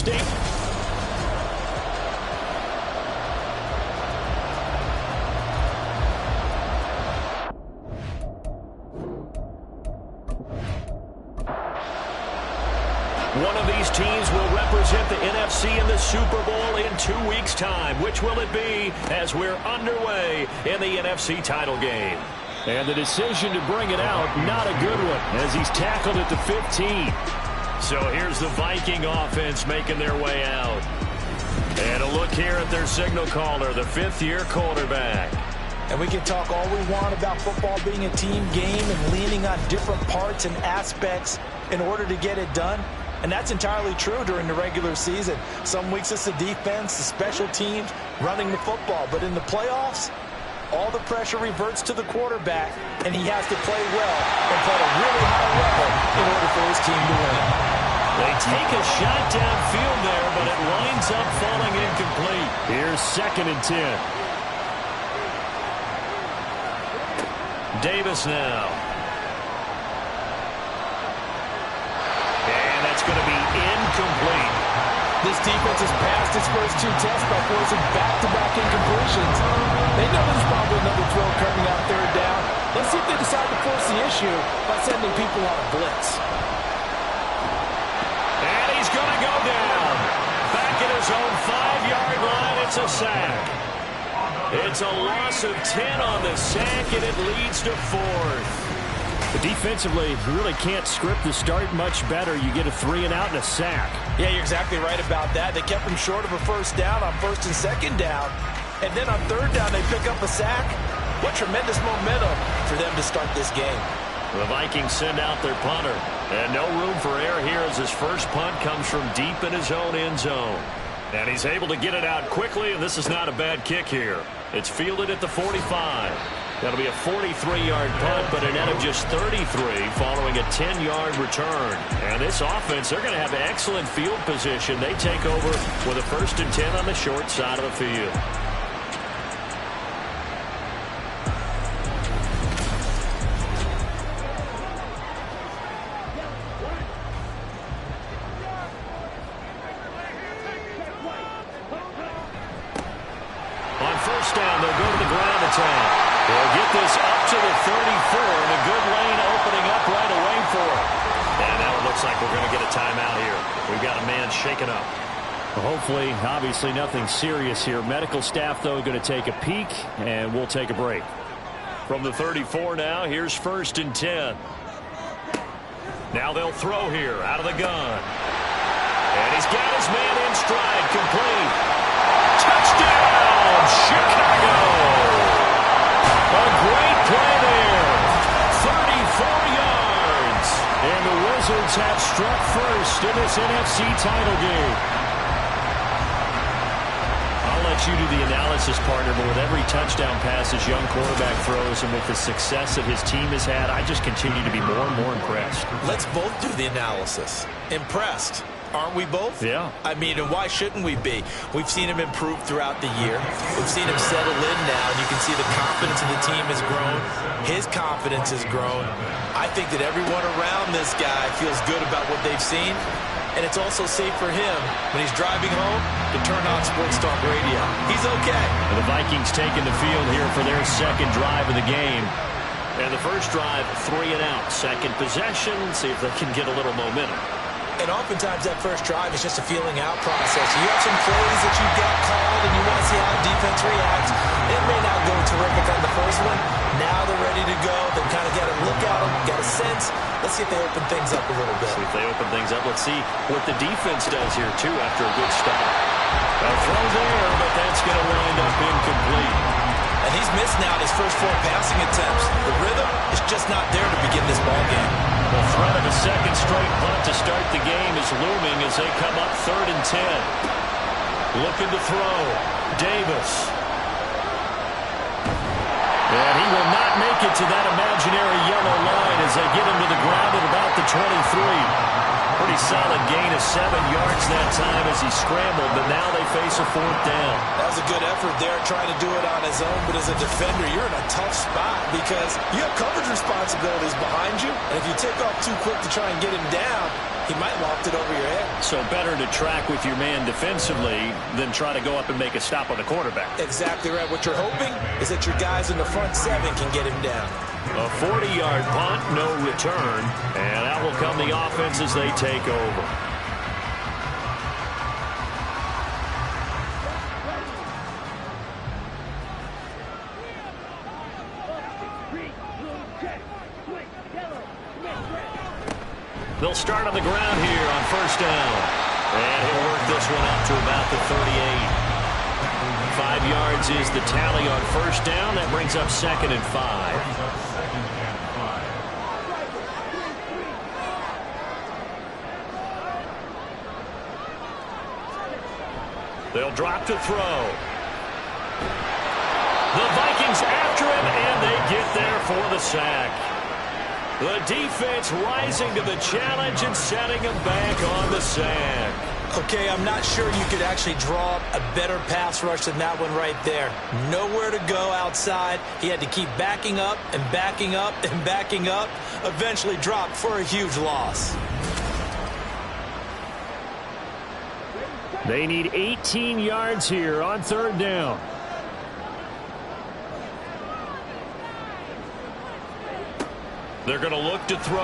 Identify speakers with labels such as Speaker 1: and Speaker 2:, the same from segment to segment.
Speaker 1: state. One of these teams will represent the NFC in the Super Bowl in 2 weeks' time. Which will it be as we're underway in the NFC title game? And the decision to bring it out, not a good one, as he's tackled at the 15. So here's the Viking offense making their way out. And a look here at their signal caller, the fifth-year quarterback.
Speaker 2: And we can talk all we want about football being a team game and leaning on different parts and aspects in order to get it done. And that's entirely true during the regular season. Some weeks it's the defense, the special teams, running the football. But in the playoffs, all the pressure reverts to the quarterback, and he has to play well and play at a really high level in order for his team to win.
Speaker 1: They take a shot downfield there, but it winds up falling incomplete. Here's 2nd and 10. Davis now. And that's going to be incomplete.
Speaker 2: This defense has passed its first 2 tests by forcing back-to-back incompletions. They know there's probably another throw coming out 3rd down. Let's see if they decide to force the issue by sending people on a blitz.
Speaker 1: And he's going to go down. Back at his own 5-yard line, it's a sack. It's a loss of 10 on the sack, and it leads to 4th. But defensively, you really can't script the start much better. You get a 3-and-out and a sack.
Speaker 2: Yeah, you're exactly right about that. They kept him short of a 1st down on 1st and 2nd down. And then on 3rd down, they pick up a sack. What tremendous momentum for them to start this game.
Speaker 1: The Vikings send out their punter. And no room for error here as his first punt comes from deep in his own end zone. And he's able to get it out quickly, and this is not a bad kick here. It's fielded at the 45. That'll be a 43-yard punt, but a net of just 33 following a 10-yard return. And this offense, they're going to have excellent field position. They take over with a 1st and 10 on the short side of the field. On 1st down, they'll go to the ground attack. They'll get this up to the 34, and a good lane opening up right away for it. And now it looks like we're going to get a timeout here. We've got a man shaken up. Well, hopefully, obviously nothing serious here. Medical staff, though, going to take a peek, and we'll take a break. From the 34 now, here's 1st and 10. Now they'll throw here out of the gun. And he's got his man in stride, complete. Touchdown, Chicago! A great play there. 34 yards. And the Wizards have struck first in this NFC title game. I'll let you do the analysis, partner, but with every touchdown pass his young quarterback throws and with the success that his team has had, I just continue to be more and more impressed.
Speaker 2: Let's both do the analysis. Impressed. Aren't we both?
Speaker 1: Yeah.
Speaker 2: I mean, and why shouldn't we be? We've seen him improve throughout the year. We've seen him settle in now, and you can see the confidence of the team has grown. His confidence has grown. I think that everyone around this guy feels good about what they've seen, and it's also safe for him when he's driving home to turn on Sports Talk Radio. He's okay.
Speaker 1: And the Vikings taking the field here for their 2nd drive of the game. And the 1st drive, 3-and-out. 2nd possession, see if they can get a little momentum.
Speaker 2: And oftentimes that 1st drive is just a feeling out process. You have some plays that you get called and you want to see how the defense reacts. It may not go terrific on the 1st one. Now they're ready to go. They've kind of got a look at them, got a sense. Let's see if they open things up a little bit.
Speaker 1: See if they open things up. Let's see what the defense does here, too, after a good stop. A throw there, but that's going to wind up incomplete.
Speaker 2: And he's missed now his first 4 passing attempts. The rhythm is just not there to begin this ball game.
Speaker 1: The threat of a 2nd straight punt to start the game is looming as they come up 3rd and 10. Looking to throw. Davis. And he will not make it to that imaginary yellow line as they get him to the ground at about the 23. Pretty solid gain of 7 yards that time as he scrambled, but now they face a 4th down.
Speaker 2: That was a good effort there, trying to do it on his own, but as a defender, you're in a tough spot because you have coverage responsibilities behind you, and if you take off too quick to try and get him down, He might loft it over your head.
Speaker 1: So better to track with your man defensively than try to go up and make a stop on the quarterback.
Speaker 2: Exactly right. What you're hoping is that your guys in the front seven can get him down.
Speaker 1: A 40-yard punt, no return, and out will come the offense as they take over. They'll start on the ground here on first down. And he'll work this one up to about the 38. 5 yards is the tally on first down. That brings up 2nd and 5. They'll drop to throw. The Vikings after him, and they get there for the sack. The defense rising to the challenge and setting him back on the sack.
Speaker 2: Okay, I'm not sure you could actually draw up a better pass rush than that one right there. Nowhere to go outside. He had to keep backing up and backing up and backing up. Eventually dropped for a huge loss.
Speaker 1: They need 18 yards here on third down. They're going to look to throw.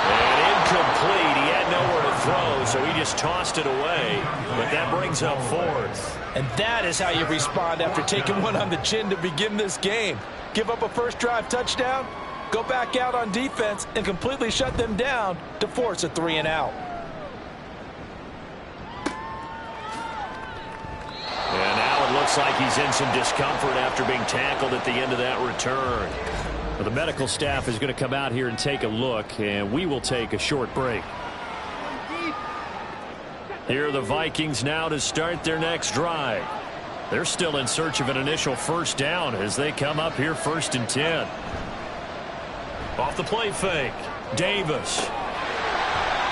Speaker 1: And incomplete. He had nowhere to throw, so he just tossed it away. But that brings up 4th.
Speaker 2: And that is how you respond after taking one on the chin to begin this game. Give up a first drive touchdown, go back out on defense, and completely shut them down to force a 3 and out.
Speaker 1: And now it looks like he's in some discomfort after being tackled at the end of that return. Well, the medical staff is going to come out here and take a look, and we will take a short break. Here are the Vikings now to start their next drive. They're still in search of an initial first down as they come up here 1st and 10. Off the play fake, Davis.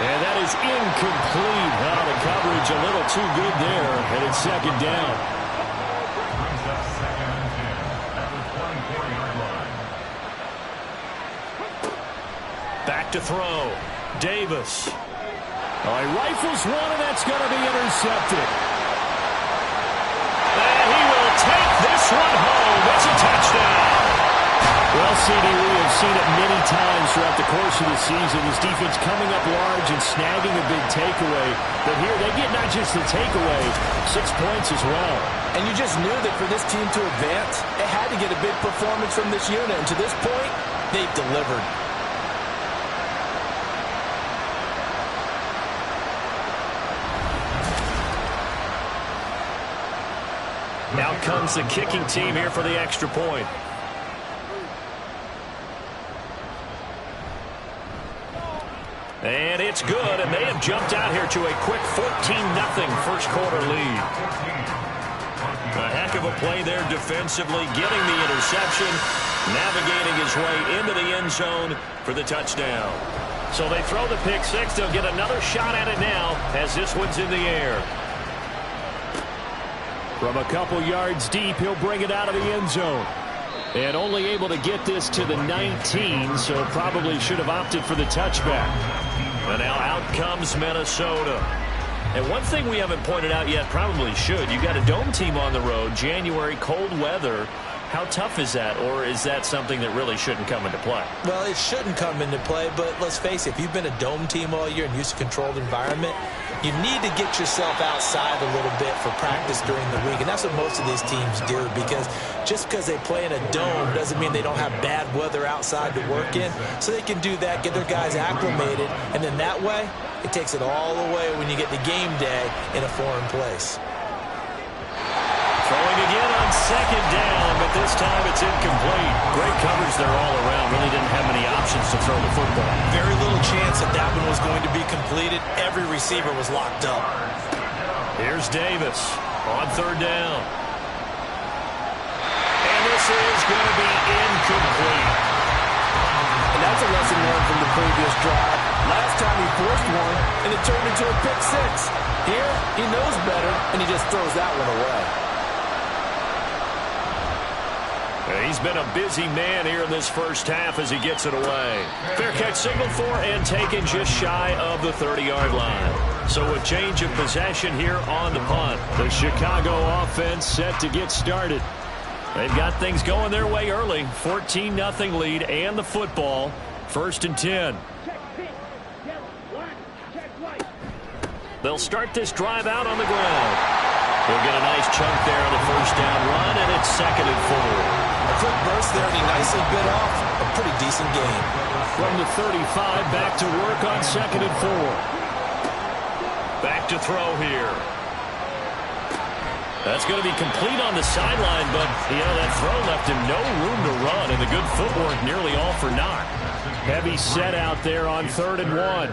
Speaker 1: And that is incomplete. Oh, the coverage a little too good there, and it's 2nd down. Back to throw. Davis. Oh, he rifles one, and that's going to be intercepted. And he will take this one home. It's a touchdown. Well, CD, we have seen it many times throughout the course of the season. This defense coming up large and snagging a big takeaway. But here they get not just the takeaway, 6 points as well.
Speaker 2: And you just knew that for this team to advance, it had to get a big performance from this unit. And to this point, they've delivered.
Speaker 1: Now comes the kicking team here for the extra point. And it's good, and they have jumped out here to a quick 14-0 first quarter lead. A heck of a play there defensively, getting the interception, navigating his way into the end zone for the touchdown. So they throw the pick six. They'll get another shot at it now as this one's in the air. From a couple yards deep, he'll bring it out of the end zone. And only able to get this to the 19, so probably should have opted for the touchback. And now out comes Minnesota. And one thing we haven't pointed out yet, probably should, you got a dome team on the road, January, cold weather. How tough is that, or is that something that really shouldn't come into play?
Speaker 2: Well, it shouldn't come into play, but let's face it, if you've been a dome team all year and used to a controlled environment, you need to get yourself outside a little bit for practice during the week, and that's what most of these teams do, because just because they play in a dome doesn't mean they don't have bad weather outside to work in. So they can do that, get their guys acclimated, and then that way, it takes it all away when you get to game day in a foreign place.
Speaker 1: Throwing again on second down, but this time it's incomplete. Great coverage there all around. Really didn't have many options to throw the football.
Speaker 2: Very little chance that that one was going to be completed. Every receiver was locked up.
Speaker 1: Here's Davis on third down. And this is going to be incomplete.
Speaker 2: And that's a lesson learned from the previous drive. Last time he forced one, and it turned into a pick six. Here, he knows better, and he just throws that one away.
Speaker 1: He's been a busy man here in this first half as he gets it away. Fair catch signaled for and taken just shy of the 30-yard line. So a change of possession here on the punt. The Chicago offense set to get started. They've got things going their way early. 14-0 lead and the football. 1st and 10. They'll start this drive out on the ground. They'll get a nice chunk there on the first down run, and it's 2nd and 4.
Speaker 2: A quick burst there, and he nicely bit off a pretty decent gain.
Speaker 1: From the 35, back to work on 2nd and 4. Back to throw here. That's going to be complete on the sideline, but, that throw left him no room to run, and the good footwork nearly all for naught. Heavy set out there on 3rd and 1.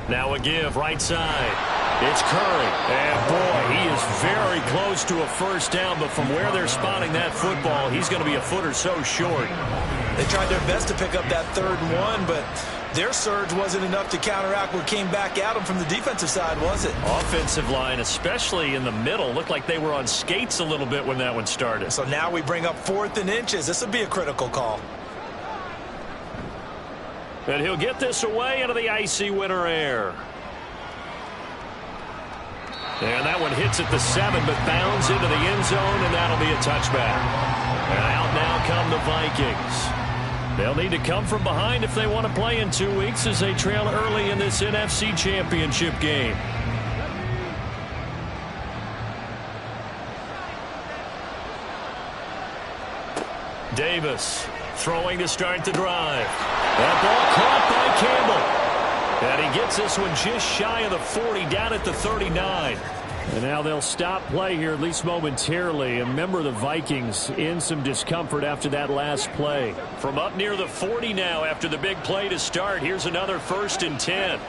Speaker 1: Now a give, right side. It's Curry. And, boy, he is very close to a first down, but from where they're spotting that football, he's going to be a foot or so short.
Speaker 2: They tried their best to pick up that 3rd and 1, but their surge wasn't enough to counteract what came back at them from the defensive side, was it?
Speaker 1: Offensive line, especially in the middle, looked like they were on skates a little bit when that one started.
Speaker 2: So now we bring up 4th and inches. This would be a critical call.
Speaker 1: And he'll get this away into the icy winter air. And that one hits at the 7, but bounds into the end zone, and that'll be a touchback. And out now come the Vikings. They'll need to come from behind if they want to play in 2 weeks as they trail early in this NFC Championship game. Davis throwing to start the drive. That ball caught by Campbell. And he gets this one just shy of the 40, down at the 39. And now they'll stop play here, at least momentarily. And remember, the Vikings in some discomfort after that last play. From up near the 40 now after the big play to start. Here's another 1st and 10.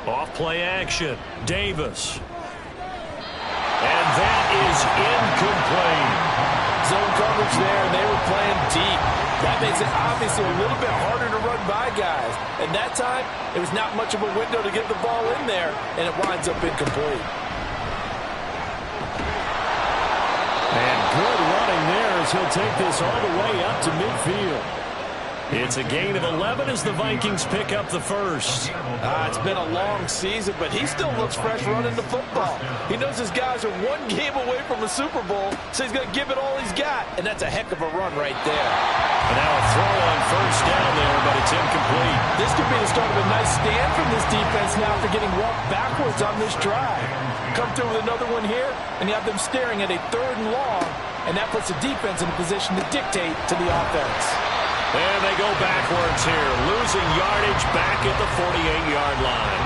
Speaker 1: Off play action. Davis. And that is incomplete.
Speaker 3: Zone coverage there, and they were playing deep. That makes it obviously a little bit harder to run by guys. And that time, it was not much of a window to get the ball in there, and it winds up incomplete.
Speaker 1: And good running there as he'll take this all the way up to midfield. It's a gain of 11 as the Vikings pick up the first.
Speaker 3: It's been a long season, but he still looks fresh running the football. He knows his guys are one game away from a Super Bowl, so he's going to give it all he's got, and that's a heck of a run right there.
Speaker 1: And now a throw on first down there, but it's incomplete.
Speaker 3: This could be the start of a nice stand from this defense now after getting walked backwards on this drive. Come through with another one here, and you have them staring at a 3rd and long, and that puts the defense in a position to dictate to the offense.
Speaker 1: And they go backwards here, losing yardage back at the 48-yard line.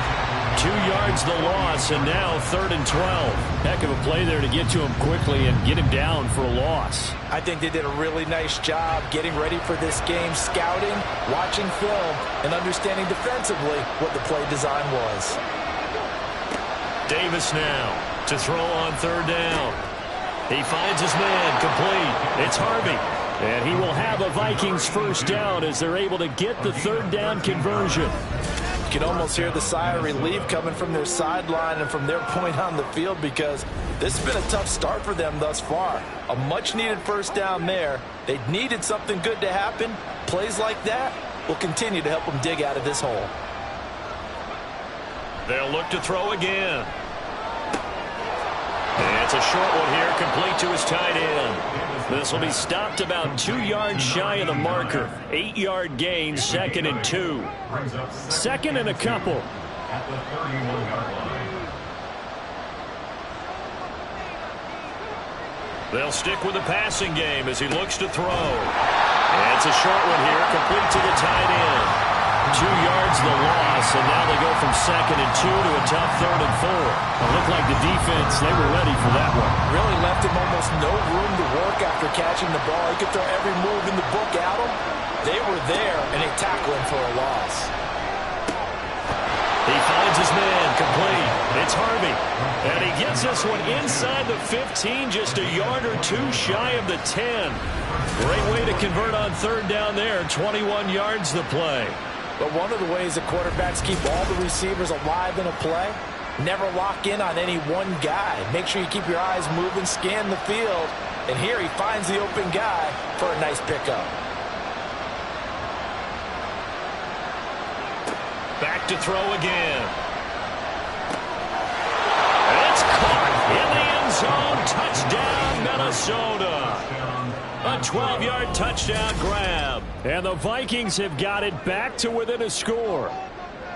Speaker 1: 2 yards the loss, and now 3rd and 12. Heck of a play there to get to him quickly and get him down for a loss.
Speaker 2: I think they did a really nice job getting ready for this game, scouting, watching film, and understanding defensively what the play design was.
Speaker 1: Davis now to throw on 3rd down. He finds his man, complete. It's Harvey. And he will have a Vikings first down as they're able to get the 3rd down conversion.
Speaker 2: You can almost hear the sigh of relief coming from their sideline and from their point on the field because this has been a tough start for them thus far. A much-needed first down there. They needed something good to happen. Plays like that will continue to help them dig out of this hole.
Speaker 1: They'll look to throw again. And it's a short one here, complete to his tight end. This will be stopped about 2 yards shy of the marker. 8-yard gain, 2nd and 2. 2nd and a couple.
Speaker 4: At the 31-yard line.
Speaker 1: They'll stick with the passing game as he looks to throw. And it's a short one here, complete to the tight end. 2 yards the loss, and now they go from 2nd and 2 to a tough 3rd and 4. It looked like the defense, they were ready for that one.
Speaker 2: Really left him almost no room to work after catching the ball. He could throw every move in the book at him. They were there, and they tackled him for a loss.
Speaker 1: He finds his man, complete. It's Harvey. And he gets this one inside the 15, just a yard or 2 shy of the 10. Great way to convert on 3rd down there. 21 yards the play.
Speaker 2: But one of the ways the quarterbacks keep all the receivers alive in a play Never lock in on any one guy. Make sure you keep your eyes moving, scan the field. And here he finds the open guy for a nice pickup.
Speaker 1: Back to throw again. It's caught in the end zone. Touchdown, Minnesota. A 12-yard touchdown grab. And the Vikings have got it back to within a score.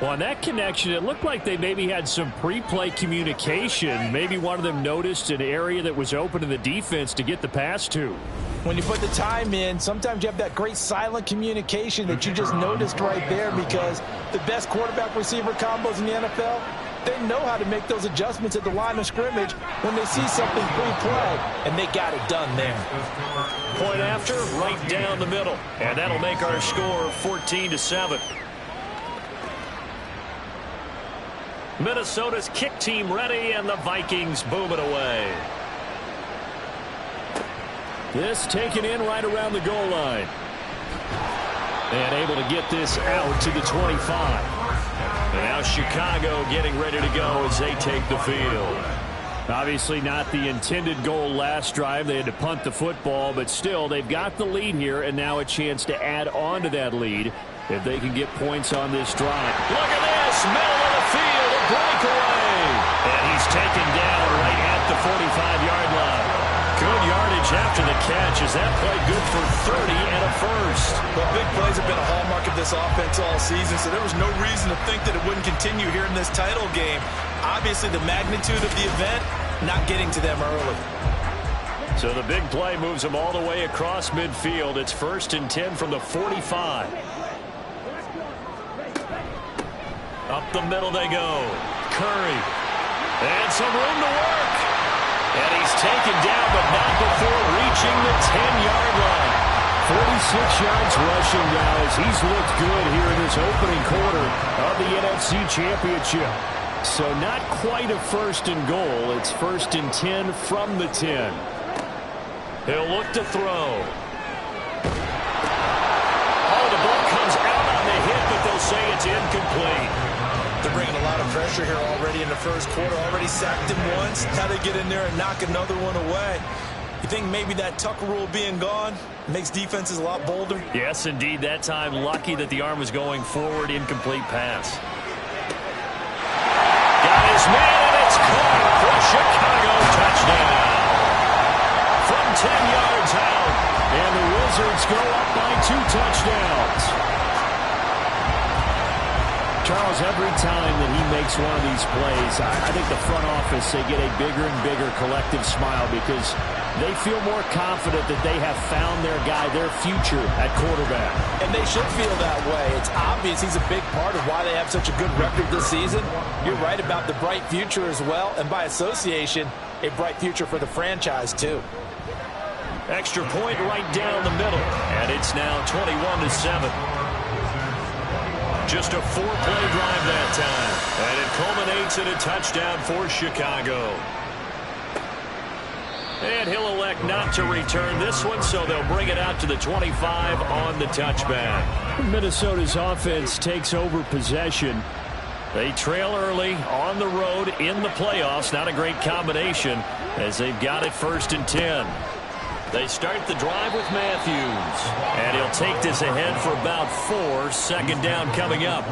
Speaker 1: Well, on that connection, it looked like they maybe had some pre-play communication. Maybe one of them noticed an area that was open in the defense to get the pass to.
Speaker 2: When you put the time in, sometimes you have that great silent communication that you just noticed right there, because the best quarterback-receiver combos in the NFL, they know how to make those adjustments at the line of scrimmage when they see something pre-play, and they got it done there.
Speaker 1: Point after, right down the middle. And that'll make our score 14-7. Minnesota's kick team ready, and the Vikings boom it away. This taken in right around the goal line. And able to get this out to the 25. And now Chicago getting ready to go as they take the field. Obviously not the intended goal last drive. They had to punt the football, but still they've got the lead here, and now a chance to add on to that lead if they can get points on this drive. Look at this, middle of the field, a breakaway. And he's taken down right at the 45-yard line. Good yardage after the catch. Is that play good for 30 and a first?
Speaker 2: Well, big plays have been a hallmark of this offense all season, so there was no reason to think that it wouldn't continue here in this title game. Obviously, the magnitude of the event not getting to them early.
Speaker 1: So the big play moves them all the way across midfield. It's 1st and 10 from the 45. Up the middle they go. Curry. And some room to work. And he's taken down, but not before reaching the 10-yard line. 46 yards rushing now as he's looked good here in this opening quarter of the NFC Championship. So not quite a 1st and goal. It's 1st and 10 from the 10. He'll look to throw. Oh, the ball comes out on the hit, but they'll say it's incomplete.
Speaker 2: They're bringing a lot of pressure here already in the first quarter. Already sacked him once. How they get in there and knock another one away. You think maybe that Tucker rule being gone makes defenses a lot bolder?
Speaker 1: Yes, indeed. That time, lucky that the arm was going forward. Incomplete pass. Got his man, and it's caught for a Chicago touchdown. From 10 yards out, and the Wizards go up by 2 touchdowns. Charles, every time that he makes one of these plays, I think the front office, they get a bigger and bigger collective smile because they feel more confident that they have found their guy, their future at quarterback.
Speaker 2: And they should feel that way. It's obvious he's a big part of why they have such a good record this season. You're right about the bright future as well, and by association, a bright future for the franchise too.
Speaker 1: Extra point right down the middle, and it's now 21-7. Just a 4-play drive that time. And it culminates in a touchdown for Chicago. And he'll elect not to return this one, so they'll bring it out to the 25 on the touchback. Minnesota's offense takes over possession. They trail early on the road in the playoffs. Not a great combination as they've got it 1st and 10. They start the drive with Matthews. And he'll take this ahead for about 4. 2nd down coming up.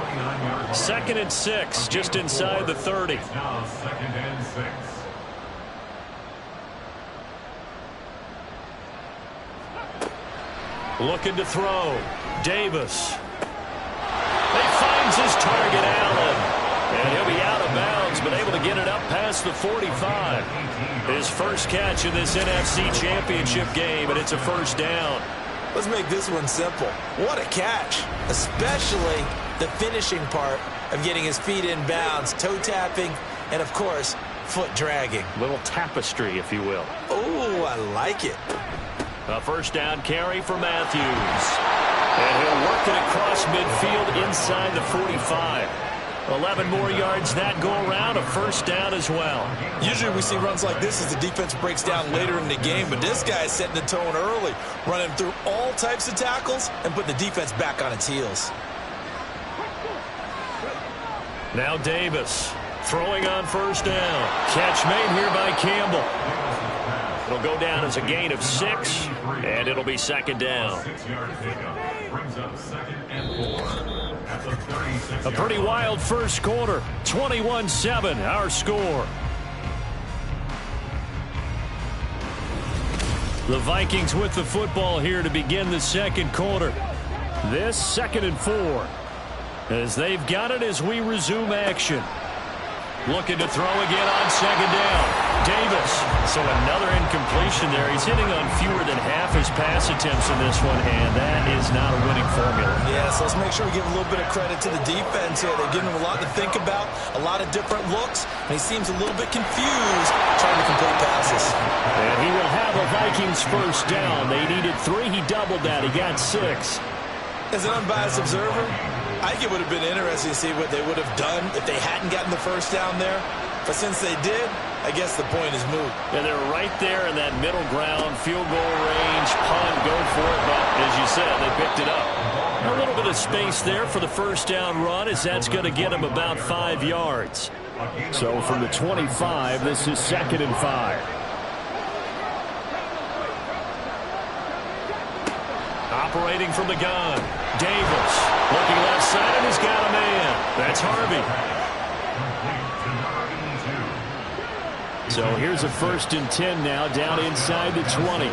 Speaker 1: 2nd and 6, just inside the 30.
Speaker 4: Now 2nd and 6.
Speaker 1: Looking to throw. Davis. He finds his target, Allen. And he'll be out of bounds, but able to get it up past the 45. His first catch in this NFC Championship game, and it's a 1st down.
Speaker 2: Let's make this one simple. What a catch, especially the finishing part of getting his feet in bounds, toe tapping, and of course, foot dragging.
Speaker 1: Little tapestry, if you will.
Speaker 2: Oh, I like it.
Speaker 1: A 1st down carry for Matthews. And he'll work it across midfield inside the 45. 11 more yards that go around, a 1st down as well.
Speaker 2: Usually we see runs like this as the defense breaks down later in the game, but this guy is setting the tone early, running through all types of tackles and putting the defense back on its heels.
Speaker 1: Now Davis Throwing on first down. Catch made here by Campbell. It'll go down as a gain of 6, and it'll be second down.
Speaker 4: 6-yard pickup brings up 2nd and 4 at the 36.
Speaker 1: A pretty wild first quarter. 21-7, our score. The Vikings with the football here to begin the second quarter. This 2nd and 4. As they've got it as we resume action. Looking to throw again on second down. Davis. So another incompletion there. He's hitting on fewer than half his pass attempts in this one, and that is not a winning formula.
Speaker 2: Yeah, so let's make sure we give a little bit of credit to the defense here. They've given him a lot to think about, a lot of different looks, and he seems a little bit confused trying to complete passes.
Speaker 1: And he will have a Vikings first down. They needed 3. He doubled that. He got 6.
Speaker 2: As an unbiased observer, I think it would have been interesting to see what they would have done if they hadn't gotten the first down there. But since they did, I guess the point is moot.
Speaker 1: And they're right there in that middle ground, field goal range, punt, go for it. But as you said, they picked it up. A little bit of space there for the first down run, as that's going to get them about 5 yards. So from the 25, this is 2nd and 5. Operating from the gun. Davis looking left side, and he's got a man. That's Harvey. So here's a 1st and 10 now, down inside the 20.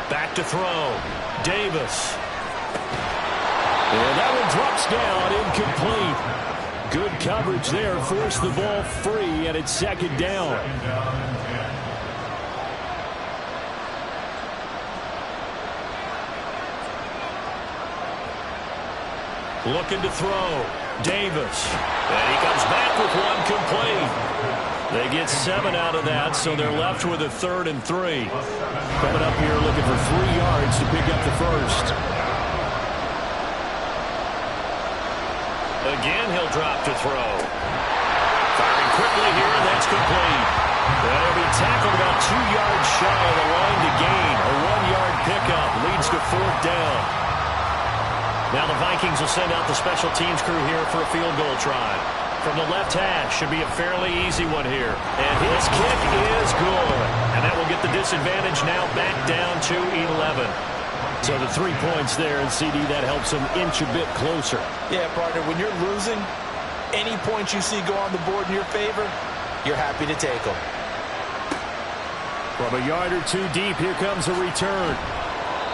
Speaker 1: Back to throw. Davis. And that one drops down, incomplete. Good coverage there, forced the ball free, and it's 2nd down. Looking to throw. Davis. And he comes back with one complete. They get 7 out of that, so they're left with a 3rd and 3. Coming up here looking for 3 yards to pick up the first. Again, he'll drop to throw. Firing quickly here, and that's complete. He'll be tackled about 2 yards shy of the line to gain. A 1-yard pickup leads to 4th down. Now the Vikings will send out the special teams crew here for a field goal try. From the left hash, should be a fairly easy one here. And his kick is good. And that will get the disadvantage now back down to 11. So the 3 points there, and CD, that helps them inch a bit closer.
Speaker 2: Yeah, partner, when you're losing, any points you see go on the board in your favor, you're happy to take them.
Speaker 1: From a yard or 2 deep, here comes a return.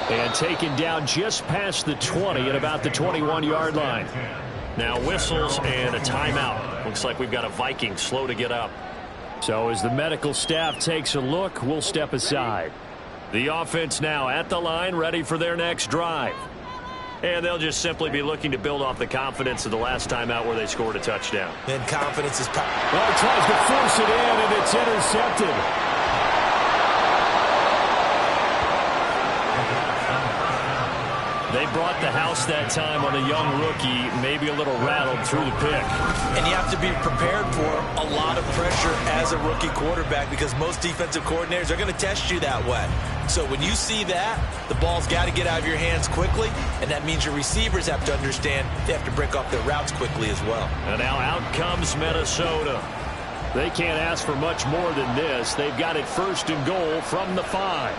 Speaker 1: And taken down just past the 20 at about the 21-yard line. Now whistles and a timeout. Looks like we've got a Viking slow to get up. So as the medical staff takes a look, we'll step aside. The offense now at the line, ready for their next drive. And they'll just simply be looking to build off the confidence of the last time out where they scored a touchdown.
Speaker 2: And confidence is power.
Speaker 1: Well, he tries to force it in, and it's intercepted. They brought the house that time on a young rookie, maybe a little rattled through the pick.
Speaker 2: And you have to be prepared for a lot of pressure as a rookie quarterback, because most defensive coordinators are going to test you that way. So when you see that, the ball's got to get out of your hands quickly, and that means your receivers have to understand they have to break off their routes quickly as well.
Speaker 1: And now out comes Minnesota. They can't ask for much more than this. They've got it 1st and goal from the 5.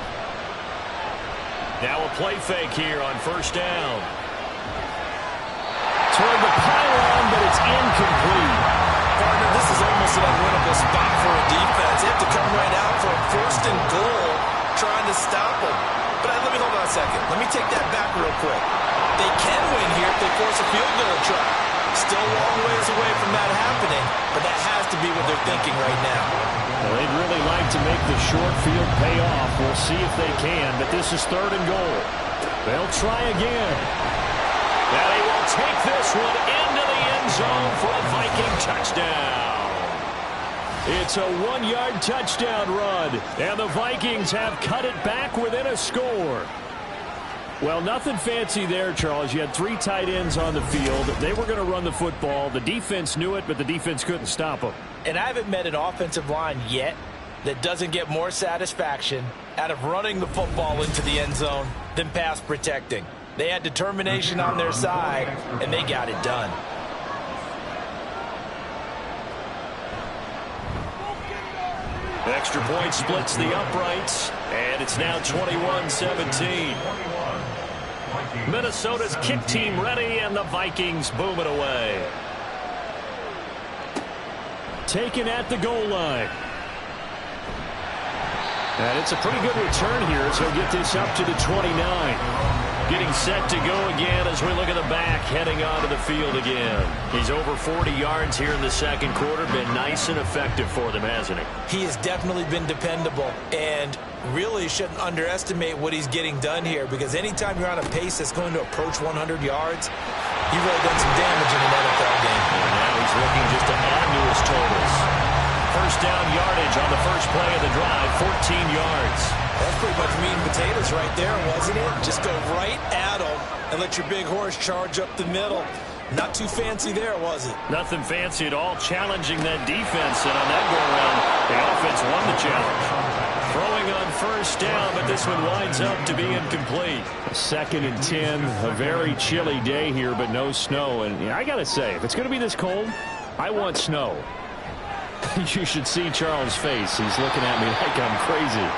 Speaker 1: Now a play fake here on 1st down. Toward the pylon, but it's incomplete.
Speaker 2: Partner, this is almost an unwinnable spot for a defense. They have to come right out for a 1st and goal, trying to stop them. But let me hold on a second. Let me take that back real quick. They can win here if they force a field goal try. Still a long ways away from that happening, but that has to be what they're thinking right now.
Speaker 1: Well, they'd really like to make the short field pay off. We'll see if they can, but this is 3rd and goal. They'll try again. Now they will take this one into the end zone for a Viking touchdown. It's a 1-yard touchdown run, and the Vikings have cut it back within a score. Well, nothing fancy there, Charles. You had 3 tight ends on the field. They were going to run the football. The defense knew it, but the defense couldn't stop them.
Speaker 2: And I haven't met an offensive line yet that doesn't get more satisfaction out of running the football into the end zone than pass protecting. They had determination on their side, and they got it done.
Speaker 1: Extra point splits the uprights, and it's now 21-17. Minnesota's kick team ready, and the Vikings boom it away. Taken at the goal line. And it's a pretty good return here as he'll get this up to the 29. Getting set to go again as we look at the back, heading onto the field again. He's over 40 yards here in the second quarter. Been nice and effective for them, hasn't he?
Speaker 2: He has definitely been dependable, and really shouldn't underestimate what he's getting done here, because anytime you're on a pace that's going to approach 100 yards, you've really done some damage in an NFL game.
Speaker 1: And now he's looking just to add to his totals. First down yardage on the first play of the drive, 14 yards.
Speaker 2: That's pretty much meat and potatoes right there, wasn't it? Just go right at them and let your big horse charge up the middle. Not too fancy there, was it?
Speaker 1: Nothing fancy at all, challenging that defense, and on that go-around, the offense won the challenge. Throwing on first down, but this one winds up to be incomplete. 2nd and 10, a very chilly day here, but no snow. And I got to say, if it's going to be this cold, I want snow. You should see Charles' face. He's looking at me like I'm crazy.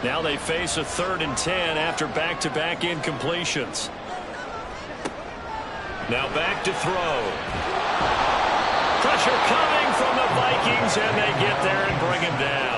Speaker 1: Now they face a 3rd and 10 after back-to-back incompletions. Now back to throw. Pressure coming from the Vikings, and they get there and bring him down.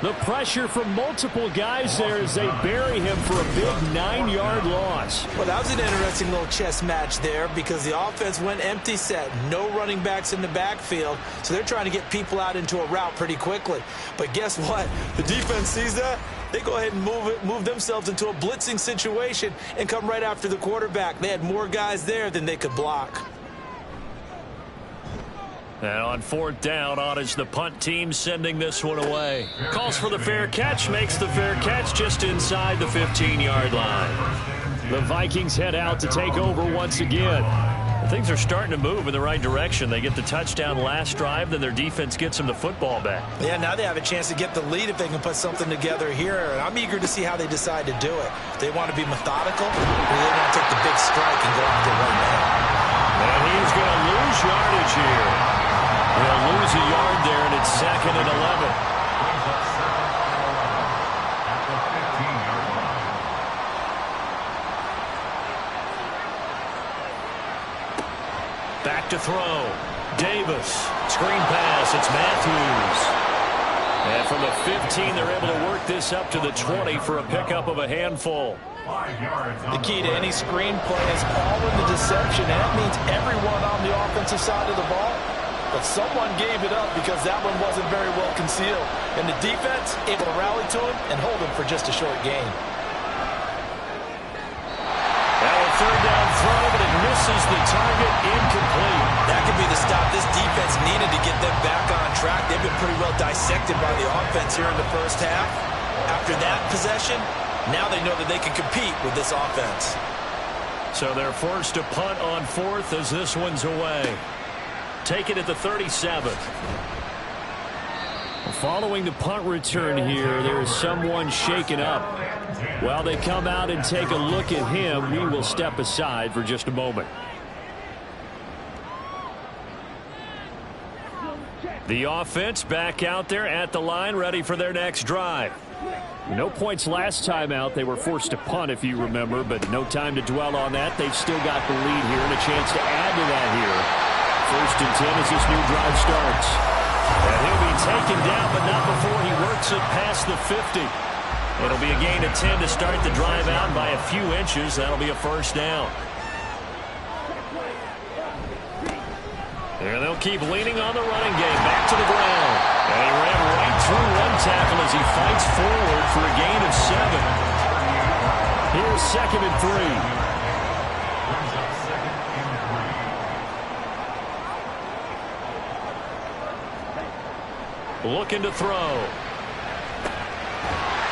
Speaker 1: The pressure from multiple guys there as they bury him for a big 9-yard loss.
Speaker 2: Well, that was an interesting little chess match there, because the offense went empty set. No running backs in the backfield, so they're trying to get people out into a route pretty quickly. But guess what? The defense sees that. They go ahead and move themselves into a blitzing situation and come right after the quarterback. They had more guys there than they could block.
Speaker 1: And on 4th down, on is the punt team sending this one away. Calls for the fair catch, makes the fair catch just inside the 15-yard line. The Vikings head out to take over once again. Things are starting to move in the right direction. They get the touchdown last drive, then their defense gets them the football back.
Speaker 2: Yeah, now they have a chance to get the lead if they can put something together here. And I'm eager to see how they decide to do it. They want to be methodical, or they want to take the big strike and go after right now.
Speaker 1: And he's going to lose yardage here. He'll lose a yard there, and it's 2nd and 11. Back to throw. Davis. Screen pass. It's Matthews. And from the 15, they're able to work this up to the 20 for a pickup of a handful.
Speaker 2: The key to any screen play is all in the deception. And that means everyone on the offensive side of the ball. But someone gave it up because that one wasn't very well concealed. And the defense able to rally to him and hold him for just a short gain.
Speaker 1: Now a 3rd down throw, but it misses the target, incomplete.
Speaker 2: That could be the stop this defense needed to get them back on track. They've been pretty well dissected by the offense here in the first half. After that possession, now they know that they can compete with this offense.
Speaker 1: So they're forced to punt on 4th as this one's away. Take it at the 37. Following the punt return here, there is someone shaken up. While they come out and take a look at him, we will step aside for just a moment. The offense back out there at the line, ready for their next drive. No points last time out. They were forced to punt, if you remember, but no time to dwell on that. They've still got the lead here and a chance to add to that here. 1st and 10 as this new drive starts. And he'll be taken down, but not before he works it past the 50. It'll be a gain of 10 to start the drive out by a few inches. That'll be a first down. And they'll keep leaning on the running game. Back to the ground. And he ran right through one tackle as he fights forward for a gain of 7. Here's 2nd and 3. Looking to throw.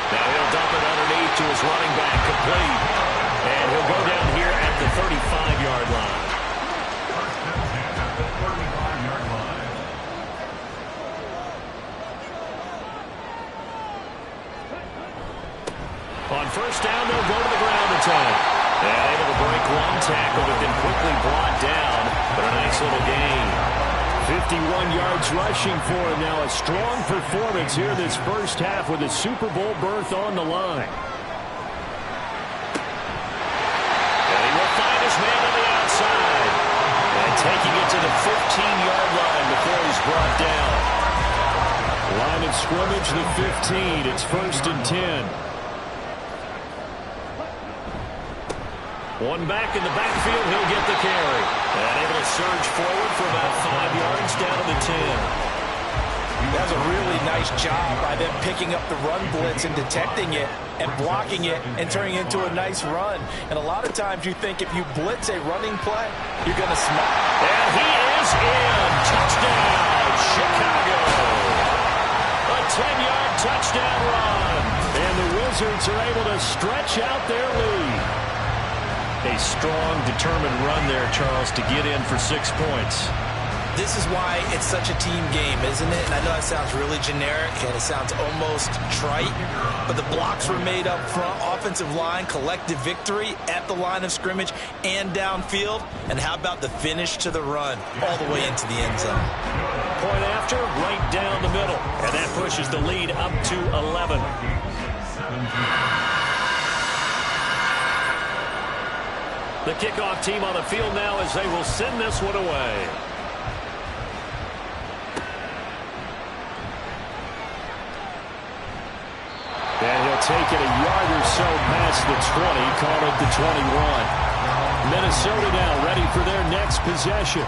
Speaker 1: Now he'll dump it underneath to his running back, complete. And he'll go down here at the 35-yard line. On first down, they'll go to the ground attack. And able to break one tackle, but then quickly brought down. But a nice little gain. 51 yards rushing for him now. A strong performance here this first half with a Super Bowl berth on the line. And he will find his man on the outside. And taking it to the 15-yard line before he's brought down. Line of scrimmage, the 15. It's 1st and 10. One back in the backfield, he'll get the carry. And able to surge forward for about 5 yards down to the 10.
Speaker 2: That's a really nice job by them picking up the run blitz and detecting it and blocking it and turning it into a nice run. And a lot of times you think if you blitz a running play, you're going to smack.
Speaker 1: And he is in. Touchdown, Chicago. A 10-yard touchdown run. And the Wizards are able to stretch out their lead. A strong, determined run there, Charles, to get in for 6 points.
Speaker 2: This is why it's such a team game, isn't it? And I know that sounds really generic and it sounds almost trite, but the blocks were made up front, offensive line, collective victory at the line of scrimmage and downfield. And how about the finish to the run all the way into the end zone?
Speaker 1: Point after, right down the middle. And that pushes the lead up to 11. The kickoff team on the field now as they will send this one away. And he'll take it a yard or so past the 20, call it the 21. Minnesota now ready for their next possession.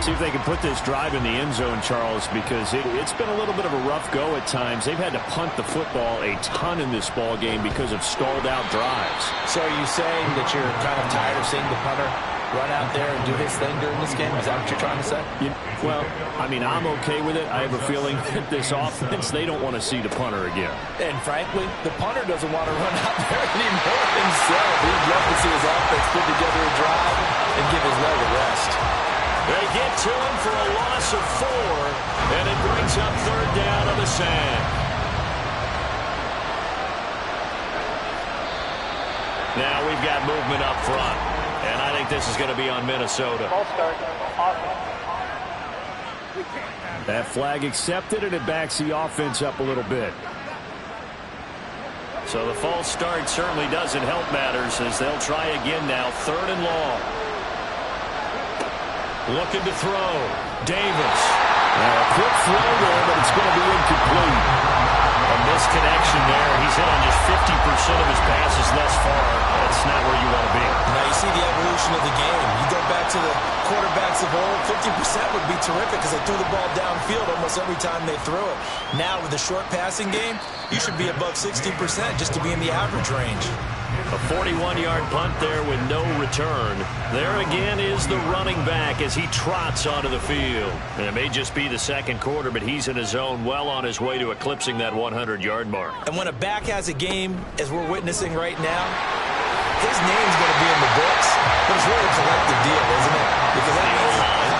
Speaker 1: See if they can put this drive in the end zone, Charles, because it's been a little bit of a rough go at times. They've had to punt the football a ton in this ball game because of stalled out drives.
Speaker 2: So are you saying that you're kind of tired of seeing the punter run out there and do his thing during this game? Is that what you're trying to say?
Speaker 1: Well, I mean, I'm okay with it. I have a feeling that this offense, they don't want to see the punter again.
Speaker 2: And frankly, the punter doesn't want to run out there anymore himself. He'd love to see his offense put together a drive and give his leg a rest.
Speaker 1: They get to him for a loss of 4, and it brings up 3rd down on the sand. Now we've got movement up front, and I think this is going to be on Minnesota. That flag accepted, and it backs the offense up a little bit. So the false start certainly doesn't help matters as they'll try again now, 3rd and long. Looking to throw. Davis. A quick throw there, but it's going to be incomplete. A misconnection there. He's hit on just 50% of his passes thus far. That's not where you want to be.
Speaker 2: Now you see the evolution of the game. You go back to the quarterbacks of old, 50% would be terrific because they threw the ball downfield almost every time they threw it. Now with the short passing game, you should be above 60% just to be in the average range.
Speaker 1: A 41-yard punt there with no return. There again is the running back as he trots onto the field. And it may just be the second quarter, but he's in his zone, well on his way to eclipsing that 100-yard mark. And
Speaker 2: when a back has a game, as we're witnessing right now, his name's going to be in the books, but it's really a collective deal, isn't it? Because that means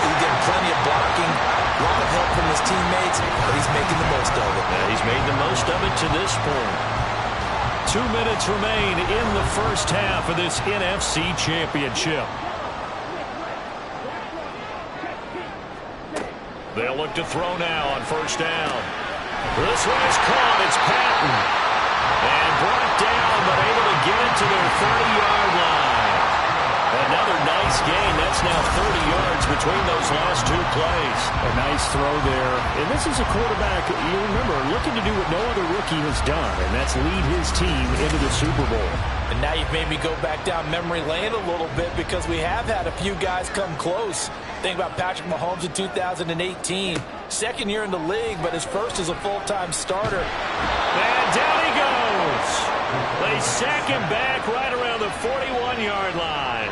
Speaker 2: he's getting plenty of blocking, a lot of help from his teammates, but he's making the most of it.
Speaker 1: Yeah, he's made the most of it to this point. 2 minutes remain in the first half of this NFC Championship. They'll look to throw now on 1st down. This one is caught. It's Patton. And brought down, but able to get it to their 30-yard line. Another nice gain. That's now 30 yards between those last 2 plays. A nice throw there. And this is a quarterback, you remember, looking to do what no other rookie has done, and that's lead his team into the Super Bowl.
Speaker 2: And now you've made me go back down memory lane a little bit because we have had a few guys come close. Think about Patrick Mahomes in 2018. Second year in the league, but his first as a full-time starter.
Speaker 1: And down he goes. They sack him back right around the 41-yard line.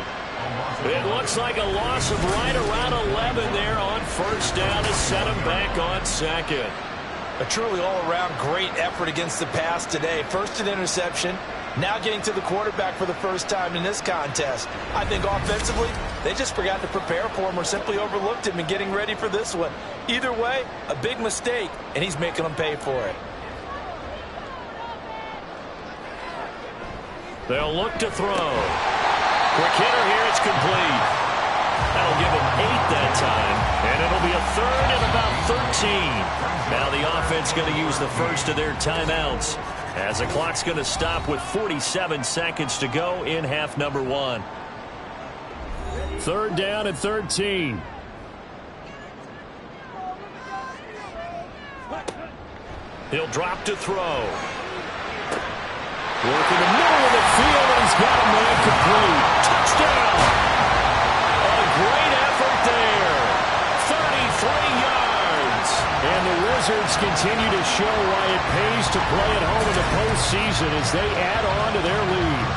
Speaker 1: It looks like a loss of right around 11 there on 1st down to set him back on 2nd.
Speaker 2: A truly all-around great effort against the pass today. First an interception, now getting to the quarterback for the first time in this contest. I think offensively, they just forgot to prepare for him or simply overlooked him in getting ready for this one. Either way, a big mistake, and he's making them pay for it.
Speaker 1: They'll look to throw. Quick hitter here, it's complete. That'll give him 8 that time, and it'll be a third and about 13. Now the offense going to use the first of their timeouts as the clock's going to stop with 47 seconds to go in half number 1.
Speaker 5: Third down and 13.
Speaker 1: He'll drop to throw. Working the middle of the field, and he's got a man complete. Touchdown! A great effort there. 33 yards.
Speaker 5: And the Wizards continue to show why it pays to play at home in the postseason as they add on to their lead.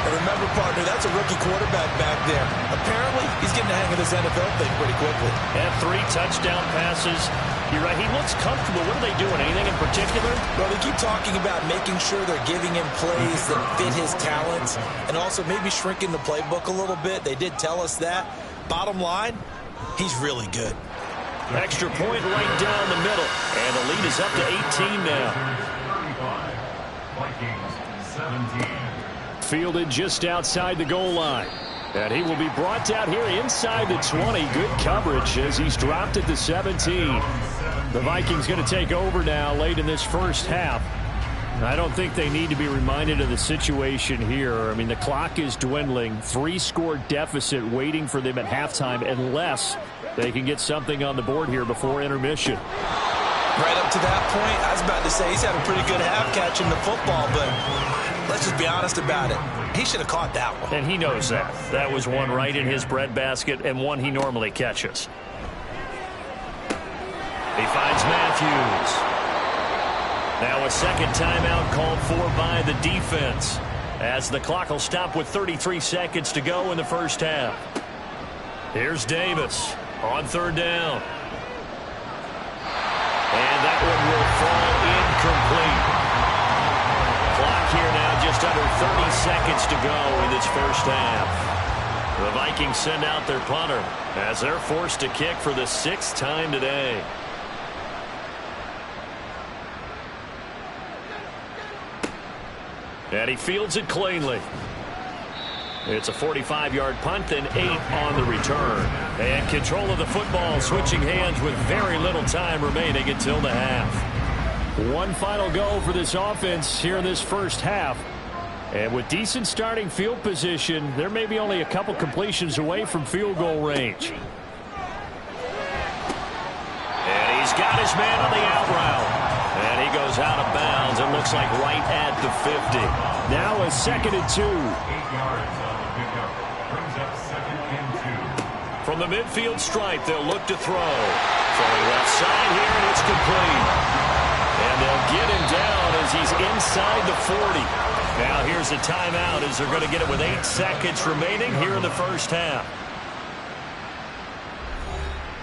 Speaker 2: And remember, partner, that's a rookie quarterback back there. Apparently, he's getting the hang of this NFL thing pretty quickly.
Speaker 1: And 3 touchdown passes. You're right, he looks comfortable. What are they doing? Anything in particular?
Speaker 2: Well, they keep talking about making sure they're giving him plays that fit his talents and also maybe shrinking the playbook a little bit. They did tell us that. Bottom line, he's really good.
Speaker 1: Extra point right down the middle. And the lead is up to 18 now.
Speaker 4: 35. Vikings 17.
Speaker 5: Fielded just outside the goal line. And he will be brought down here inside the 20. Good coverage as he's dropped at the 17. The Vikings going to take over now late in this first half. I don't think they need to be reminded of the situation here. I mean, the clock is dwindling. 3-score deficit waiting for them at halftime unless they can get something on the board here before intermission.
Speaker 2: Right up to that point, I was about to say he's had a pretty good half catching the football, but let's just be honest about it. He should have caught that one.
Speaker 1: And he knows that. That was one right in his breadbasket and one he normally catches. He finds Matthews. Now a second timeout called for by the defense as the clock will stop with 33 seconds to go in the first half. Here's Davis on third down. And that one will fall incomplete. Clock here now just under 30 seconds to go in this first half. The Vikings send out their punter as they're forced to kick for the 6th time today. And he fields it cleanly. It's a 45-yard punt and 8 on the return. And control of the football switching hands with very little time remaining until the half.
Speaker 5: One final go for this offense here in this first half. And with decent starting field position, there may be only a couple completions away from field goal range.
Speaker 1: And he's got his man on the out route. And he goes out of bounds. It looks like right at the 50.
Speaker 5: Now a 2nd and 2.
Speaker 4: 8 yards on the pickup. Brings up 2nd and 2.
Speaker 1: From the midfield stripe, they'll look to throw. Throwing left side here, and it's complete. And they'll get him down as he's inside the 40. Now here's a timeout as they're going to get it with 8 seconds remaining here in the first half.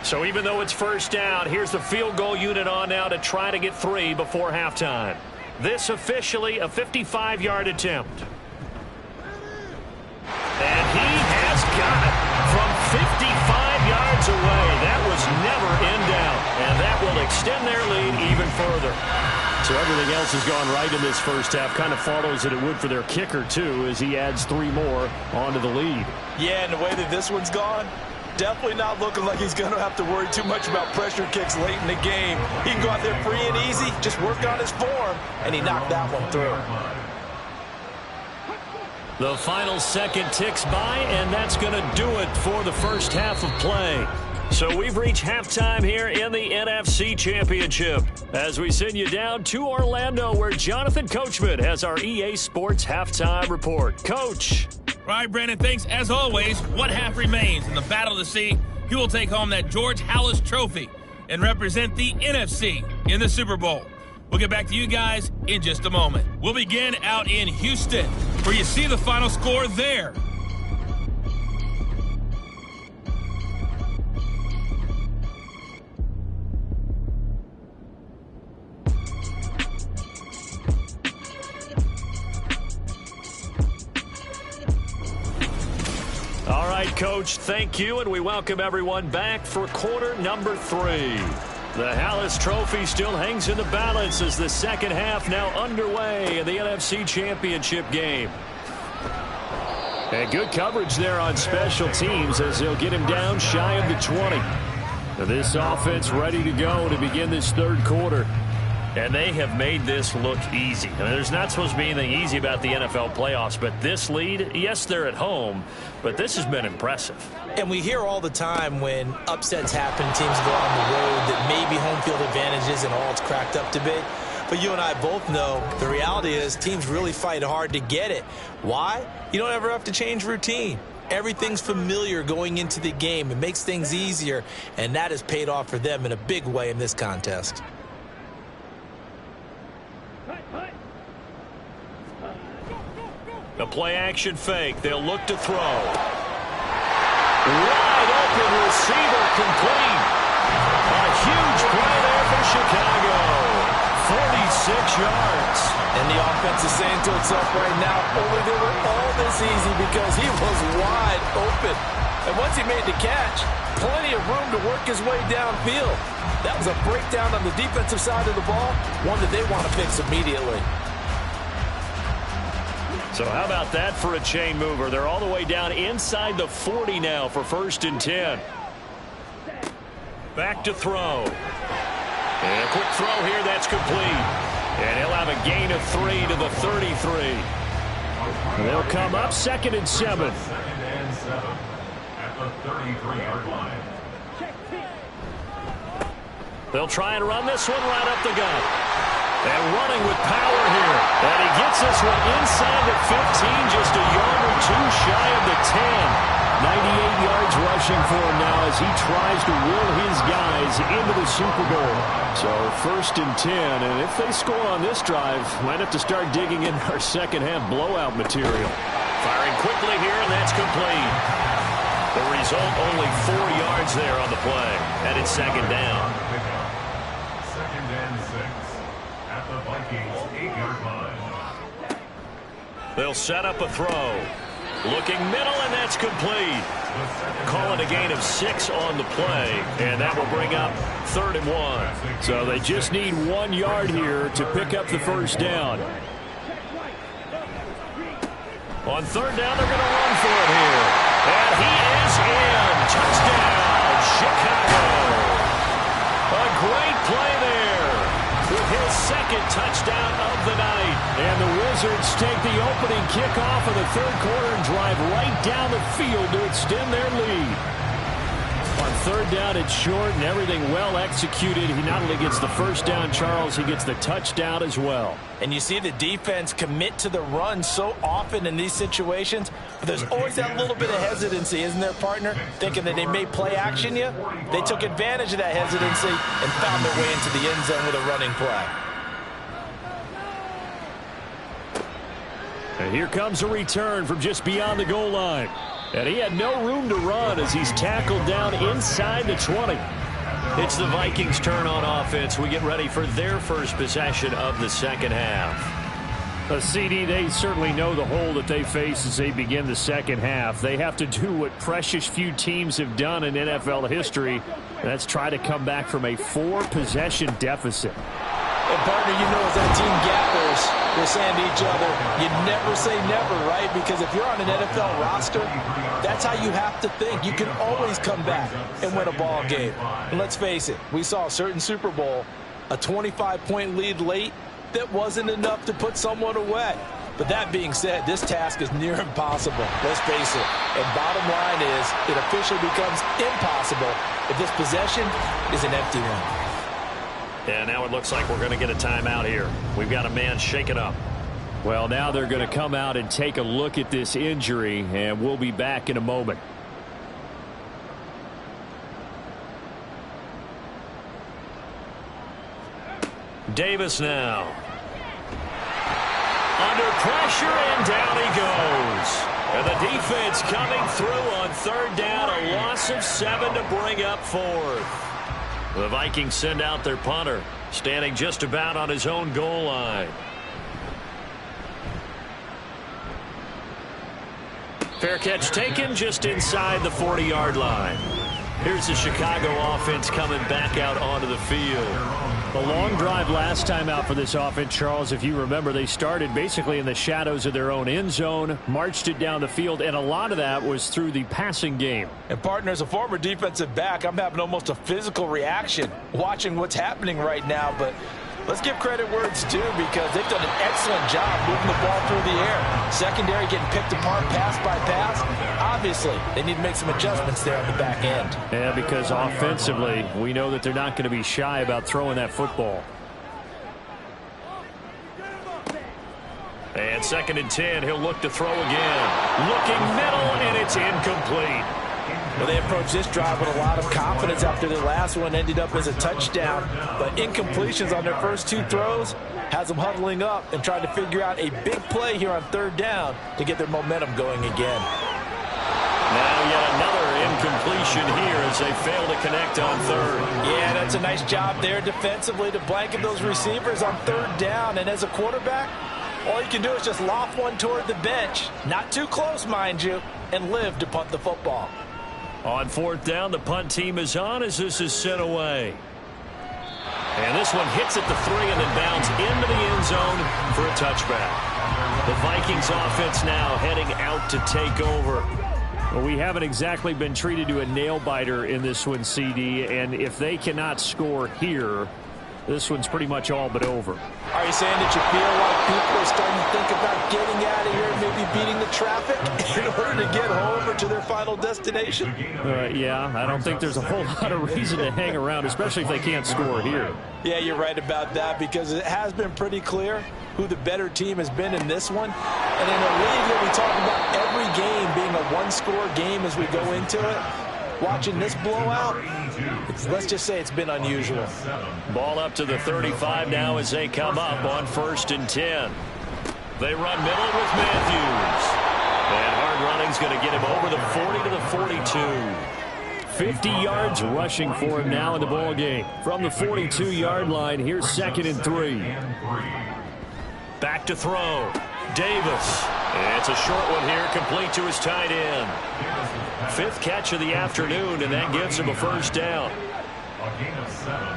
Speaker 1: So even though it's first down, here's the field goal unit on now to try to get 3 before halftime. This officially a 55-yard attempt. And he has got it from 55 yards away. That was never in doubt. And that will extend their lead even further.
Speaker 5: So everything else has gone right in this first half. Kind of follows that it would for their kicker, too, as he adds 3 more onto the lead.
Speaker 2: Yeah, and the way that this one's gone, definitely not looking like he's going to have to worry too much about pressure kicks late in the game. He can go out there free and easy, just work on his form, and he knocked that one through.
Speaker 1: The final second ticks by, and that's going to do it for the first half of play. So we've reached halftime here in the NFC Championship as we send you down to Orlando where Jonathan Coachman has our EA Sports Halftime Report. Coach.
Speaker 6: All right, Brandon, thanks. As always, one half remains. In the Battle of the Sea, he will take home that George Halas Trophy and represent the NFC in the Super Bowl. We'll get back to you guys in just a moment. We'll begin out in Houston, where you see the final score there.
Speaker 1: All right, Coach, thank you, and we welcome everyone back for quarter number 3. The Halas Trophy still hangs in the balance as the second half now underway in the NFC Championship game.
Speaker 5: And good coverage there on special teams as they'll get him down shy of the 20. Now this offense ready to go to begin this third quarter.
Speaker 1: And they have made this look easy. I mean, there's not supposed to be anything easy about the NFL playoffs, but this lead, yes, they're at home, but this has been impressive.
Speaker 2: And we hear all the time when upsets happen, teams go on the road, that maybe home field advantage isn't all it's cracked up to be. But you and I both know the reality is teams really fight hard to get it. Why? You don't ever have to change routine. Everything's familiar going into the game. It makes things easier, and that has paid off for them in a big way in this contest.
Speaker 1: A play-action fake. They'll look to throw. Wide open receiver complete. A huge play there for Chicago. 46 yards.
Speaker 2: And the offense is saying to itself right now, only they were all this easy because he was wide open. And once he made the catch, plenty of room to work his way downfield. That was a breakdown on the defensive side of the ball, one that they want to fix immediately.
Speaker 1: So how about that for a chain mover? They're all the way down inside the 40 now for 1st and 10. Back to throw. And a quick throw here, that's complete. And he'll have a gain of 3 to the 33.
Speaker 5: They'll come up 2nd and 7.
Speaker 4: 2nd and 7 at the 33-yard line.
Speaker 1: They'll try and run this one right up the gut. And running with power here. And he gets this one inside the 15, just a yard or two shy of the 10.
Speaker 5: 98 yards rushing for him now as he tries to will his guys into the Super Bowl. So 1st and 10, and if they score on this drive, might have to start digging in our second half blowout material.
Speaker 1: Firing quickly here, and that's complete. The result, only 4 yards there on the play. And it's 2nd down.
Speaker 4: 2nd and 6 at the Vikings 8-yard line.
Speaker 1: They'll set up a throw. Looking middle, and that's complete. Call it a gain of 6 on the play, and that will bring up 3rd and 1.
Speaker 5: So they just need 1 yard here to pick up the first down.
Speaker 1: On 3rd down, they're going to run for it here. And he is in. Touchdown, Chicago. A great play there with his 2nd touchdown of the night.
Speaker 5: And the Wizards take the opening kickoff of the 3rd quarter and drive right down the field to extend their lead. On 3rd down, it's short and everything well executed. He not only gets the first down, Charles, he gets the touchdown as well.
Speaker 2: And you see the defense commit to the run so often in these situations, but there's always that little bit of hesitancy, isn't there, partner? Thinking that they may play action you. They took advantage of that hesitancy and found their way into the end zone with a running play.
Speaker 5: And here comes a return from just beyond the goal line. And he had no room to run as he's tackled down inside the 20.
Speaker 1: It's the Vikings' turn on offense. We get ready for their first possession of the second half.
Speaker 5: CD, they certainly know the hole that they face as they begin the second half. They have to do what precious few teams have done in NFL history. And that's try to come back from a 4-possession deficit.
Speaker 2: And partner, you know, as our team gappers, we're saying to each other, you never say never, right? Because if you're on an NFL roster, that's how you have to think. You can always come back and win a ball game. And let's face it, we saw a certain Super Bowl, a 25-point lead late that wasn't enough to put someone away. But that being said, this task is near impossible. Let's face it. And bottom line is, it officially becomes impossible if this possession is an empty one.
Speaker 1: And now it looks like we're going to get a timeout here. We've got a man shaken up.
Speaker 5: Well, now they're going to come out and take a look at this injury, and we'll be back in a moment.
Speaker 1: Davis now. Under pressure, and down he goes. And the defense coming through on 3rd down. A loss of 7 to bring up 4th. The Vikings send out their punter, standing just about on his own goal line. Fair catch taken just inside the 40-yard line. Here's the Chicago offense coming back out onto the field.
Speaker 5: The long drive last time out for this offense, Charles, if you remember, they started basically in the shadows of their own end zone, marched it down the field, and a lot of that was through the passing game.
Speaker 3: And, partner, as a former defensive back, I'm having almost a physical reaction watching what's happening right now. But let's give credit where it's due, because they've done an excellent job moving the ball through the air. Secondary getting picked apart pass by pass. Obviously, they need to make some adjustments there on the back end.
Speaker 5: Yeah, because offensively, we know that they're not going to be shy about throwing that football.
Speaker 1: And 2nd and 10, he'll look to throw again. Looking middle, and it's incomplete.
Speaker 3: Well, they approached this drive with a lot of confidence after their last one ended up as a touchdown. But incompletions on their first 2 throws has them huddling up and trying to figure out a big play here on 3rd down to get their momentum going again.
Speaker 1: Now yet another incompletion here as they fail to connect on 3rd.
Speaker 3: Yeah, that's a nice job there defensively to blanket those receivers on 3rd down. And as a quarterback, all you can do is just loft one toward the bench, not too close, mind you, and live to punt the football.
Speaker 1: On 4th down, the punt team is on as this is sent away. And this one hits at the 3 and then bounds into the end zone for a touchback. The Vikings offense now heading out to take over.
Speaker 5: Well, we haven't exactly been treated to a nail-biter in this one, CD, and if they cannot score here, this one's pretty much all but over.
Speaker 3: Are you saying that you feel like people are starting to think about getting out of here and maybe beating the traffic in order to get home or to their final destination?
Speaker 5: Yeah, I don't think there's a whole lot of reason to hang around, especially if they can't score here.
Speaker 3: Yeah, you're right about that, because it has been pretty clear who the better team has been in this one. And in a league where we talk about every game being a one-score game as we go into it, watching this blowout, let's just say it's been unusual.
Speaker 1: Ball up to the 35 now as they come up on 1st and 10. They run middle with Matthews. And hard running's going to get him over the 40 to the 42.
Speaker 5: 50 yards rushing for him now in the ball game. From the 42-yard line, here's 2nd and 3.
Speaker 1: Back to throw. Davis. It's a short one here, complete to his tight end. 5th catch of the afternoon, and that gives him a 1st down.
Speaker 4: A gain of 7.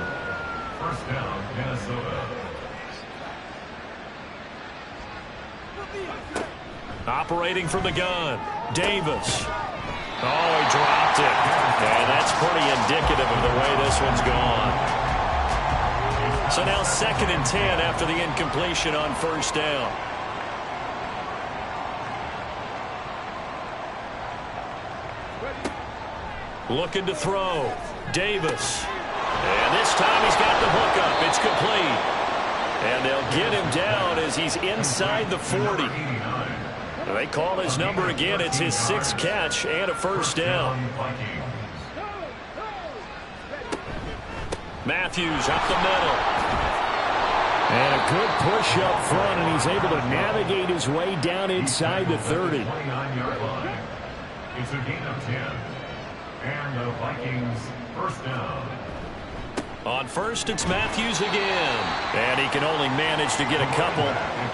Speaker 4: 1st down, Minnesota.
Speaker 1: Operating from the gun. Davis. Oh, he dropped it. And that's pretty indicative of the way this one's gone. So now 2nd and 10 after the incompletion on 1st down. Looking to throw. Davis. And this time he's got the hook up. It's complete. And they'll get him down as he's inside the 40. They call his number again. It's his 6th catch and a 1st down. Matthews up the middle.
Speaker 5: And a good push up front, and he's able to navigate his way down inside the 30.
Speaker 4: 29-yard line. It's a gain of 10. And the Vikings 1st down.
Speaker 1: On 1st, it's Matthews again. And he can only manage to get a couple.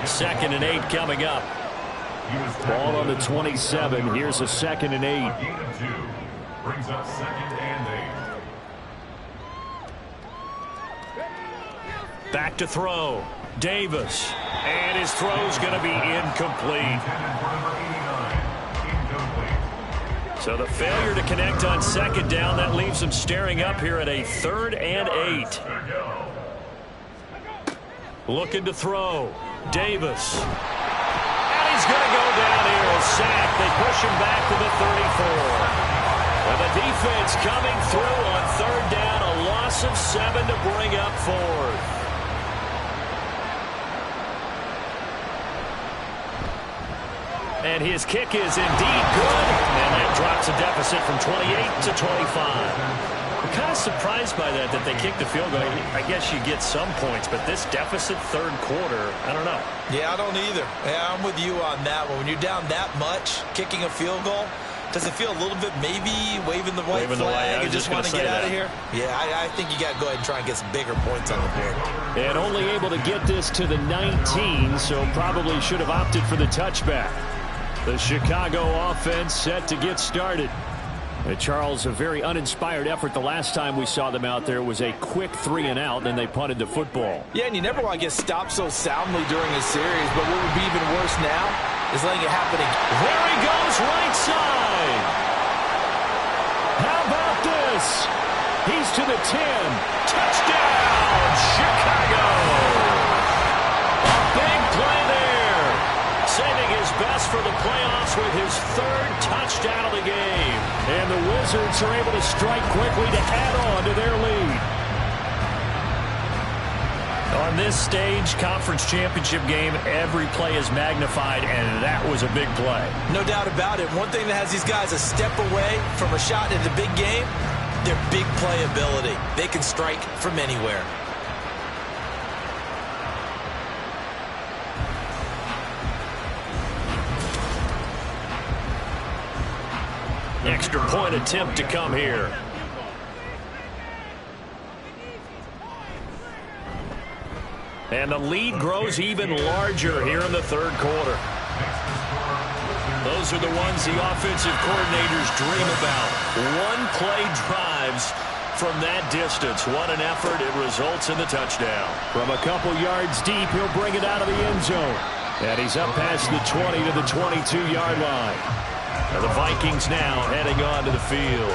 Speaker 1: 2nd and 8 coming up.
Speaker 5: Ball on the 27. Here's a 2nd and 8.
Speaker 4: A gain of 2. Brings up 2nd and 8.
Speaker 1: Back to throw. Davis. And his throw's going to be incomplete. So the failure to connect on 2nd down, that leaves him staring up here at a 3rd and 8. Looking to throw. Davis. And he's going to go down here. A sack. They push him back to the 34. And the defense coming through on 3rd down. A loss of 7 to bring up 4th. And his kick is indeed good. And that drops a deficit from 28 to 25. I'm kind of surprised by that they kicked the field goal. I guess you get some points, but this deficit 3rd quarter, I don't know.
Speaker 3: Yeah, I don't either. Yeah, I'm with you on that one. When you're down that much, kicking a field goal, does it feel a little bit maybe waving the white flag and just want to get out of here? Yeah, I think you got to go ahead and try and get some bigger points on the board.
Speaker 5: And only able to get this to the 19, so probably should have opted for the touchback. The Chicago offense set to get started. Charles, a very uninspired effort the last time we saw them out there. It was a quick 3 and out, then they punted the football.
Speaker 3: Yeah, and you never want to get stopped so soundly during a series, but what would be even worse now is letting it happen again.
Speaker 5: There he goes, right side. How about this? He's to the 10. Touchdown, Chicago. A big play there. Saving his best for the playoffs with his 3rd touchdown of the game. And the Wizards are able to strike quickly to add on to their lead.
Speaker 1: On this stage, conference championship game, every play is magnified, and that was a big play.
Speaker 2: No doubt about it. One thing that has these guys a step away from a shot in the big game, their big play ability. They can strike from anywhere.
Speaker 1: Extra point attempt to come here. And the lead grows even larger here in the 3rd quarter. Those are the ones the offensive coordinators dream about. One-play drives from that distance. What an effort. It results in the touchdown.
Speaker 5: From a couple yards deep, he'll bring it out of the end zone. And he's up past the 20 to the 22-yard line.
Speaker 1: And the Vikings now heading on to the field.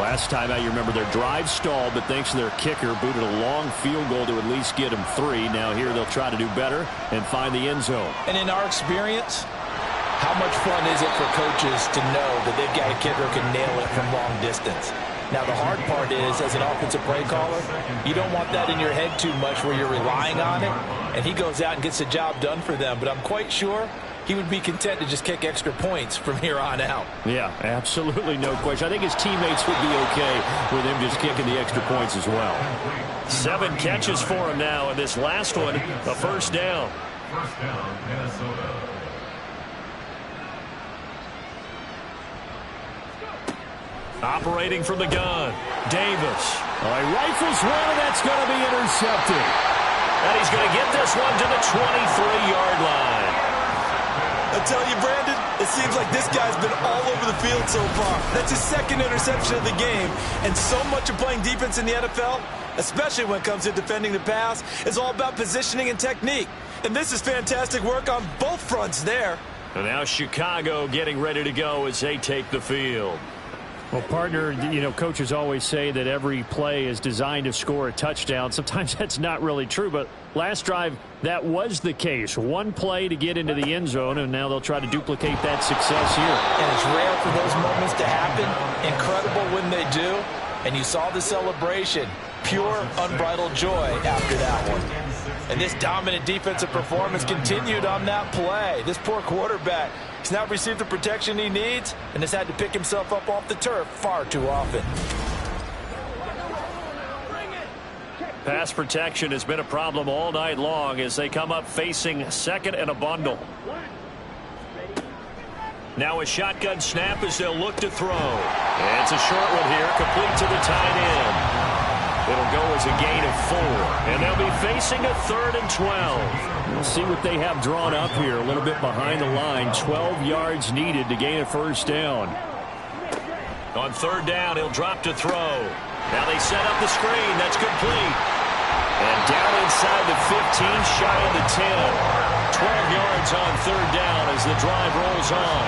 Speaker 5: Last time out, you remember their drive stalled, but thanks to their kicker, booted a long field goal to at least get them 3. Now here they'll try to do better and find the end zone.
Speaker 3: And in our experience, how much fun is it for coaches to know that they've got a kicker who can nail it from long distance? Now, the hard part is, as an offensive play caller, you don't want that in your head too much where you're relying on it, and he goes out and gets the job done for them. But I'm quite sure he would be content to just kick extra points from here on out.
Speaker 5: Yeah, absolutely no question. I think his teammates would be okay with him just kicking the extra points as well.
Speaker 1: 7 catches for him now, and this last one, a first down.
Speaker 4: First down, Minnesota.
Speaker 1: Operating from the gun, Davis.
Speaker 5: He rifles one, and that's going to be intercepted.
Speaker 1: And he's going to get this one to the 23-yard line.
Speaker 2: I tell you, Brandon, it seems like this guy's been all over the field so far. That's his 2nd interception of the game. And so much of playing defense in the NFL, especially when it comes to defending the pass, is all about positioning and technique. And this is fantastic work on both fronts there.
Speaker 1: And now Chicago getting ready to go as they take the field.
Speaker 5: Well, partner, coaches always say that every play is designed to score a touchdown. Sometimes that's not really true, but last drive, that was the case. One play to get into the end zone, and now they'll try to duplicate that success here.
Speaker 3: And it's rare for those moments to happen. Incredible when they do. And you saw the celebration. Pure, unbridled joy after that one. And this dominant defensive performance continued on that play. This poor quarterback has not received the protection he needs and has had to pick himself up off the turf far too often.
Speaker 1: Pass protection has been a problem all night long as they come up facing 2nd and a bundle. Now a shotgun snap as they'll look to throw. And it's a short one here, complete to the tight end. It'll go as a gain of 4. And they'll be facing a 3rd and 12.
Speaker 5: We'll see what they have drawn up here. A little bit behind the line. 12 yards needed to gain a first down.
Speaker 1: On 3rd down, he'll drop to throw. Now they set up the screen. That's complete. And down inside the 15, shy of the 10. 12 yards on 3rd down as the drive rolls on.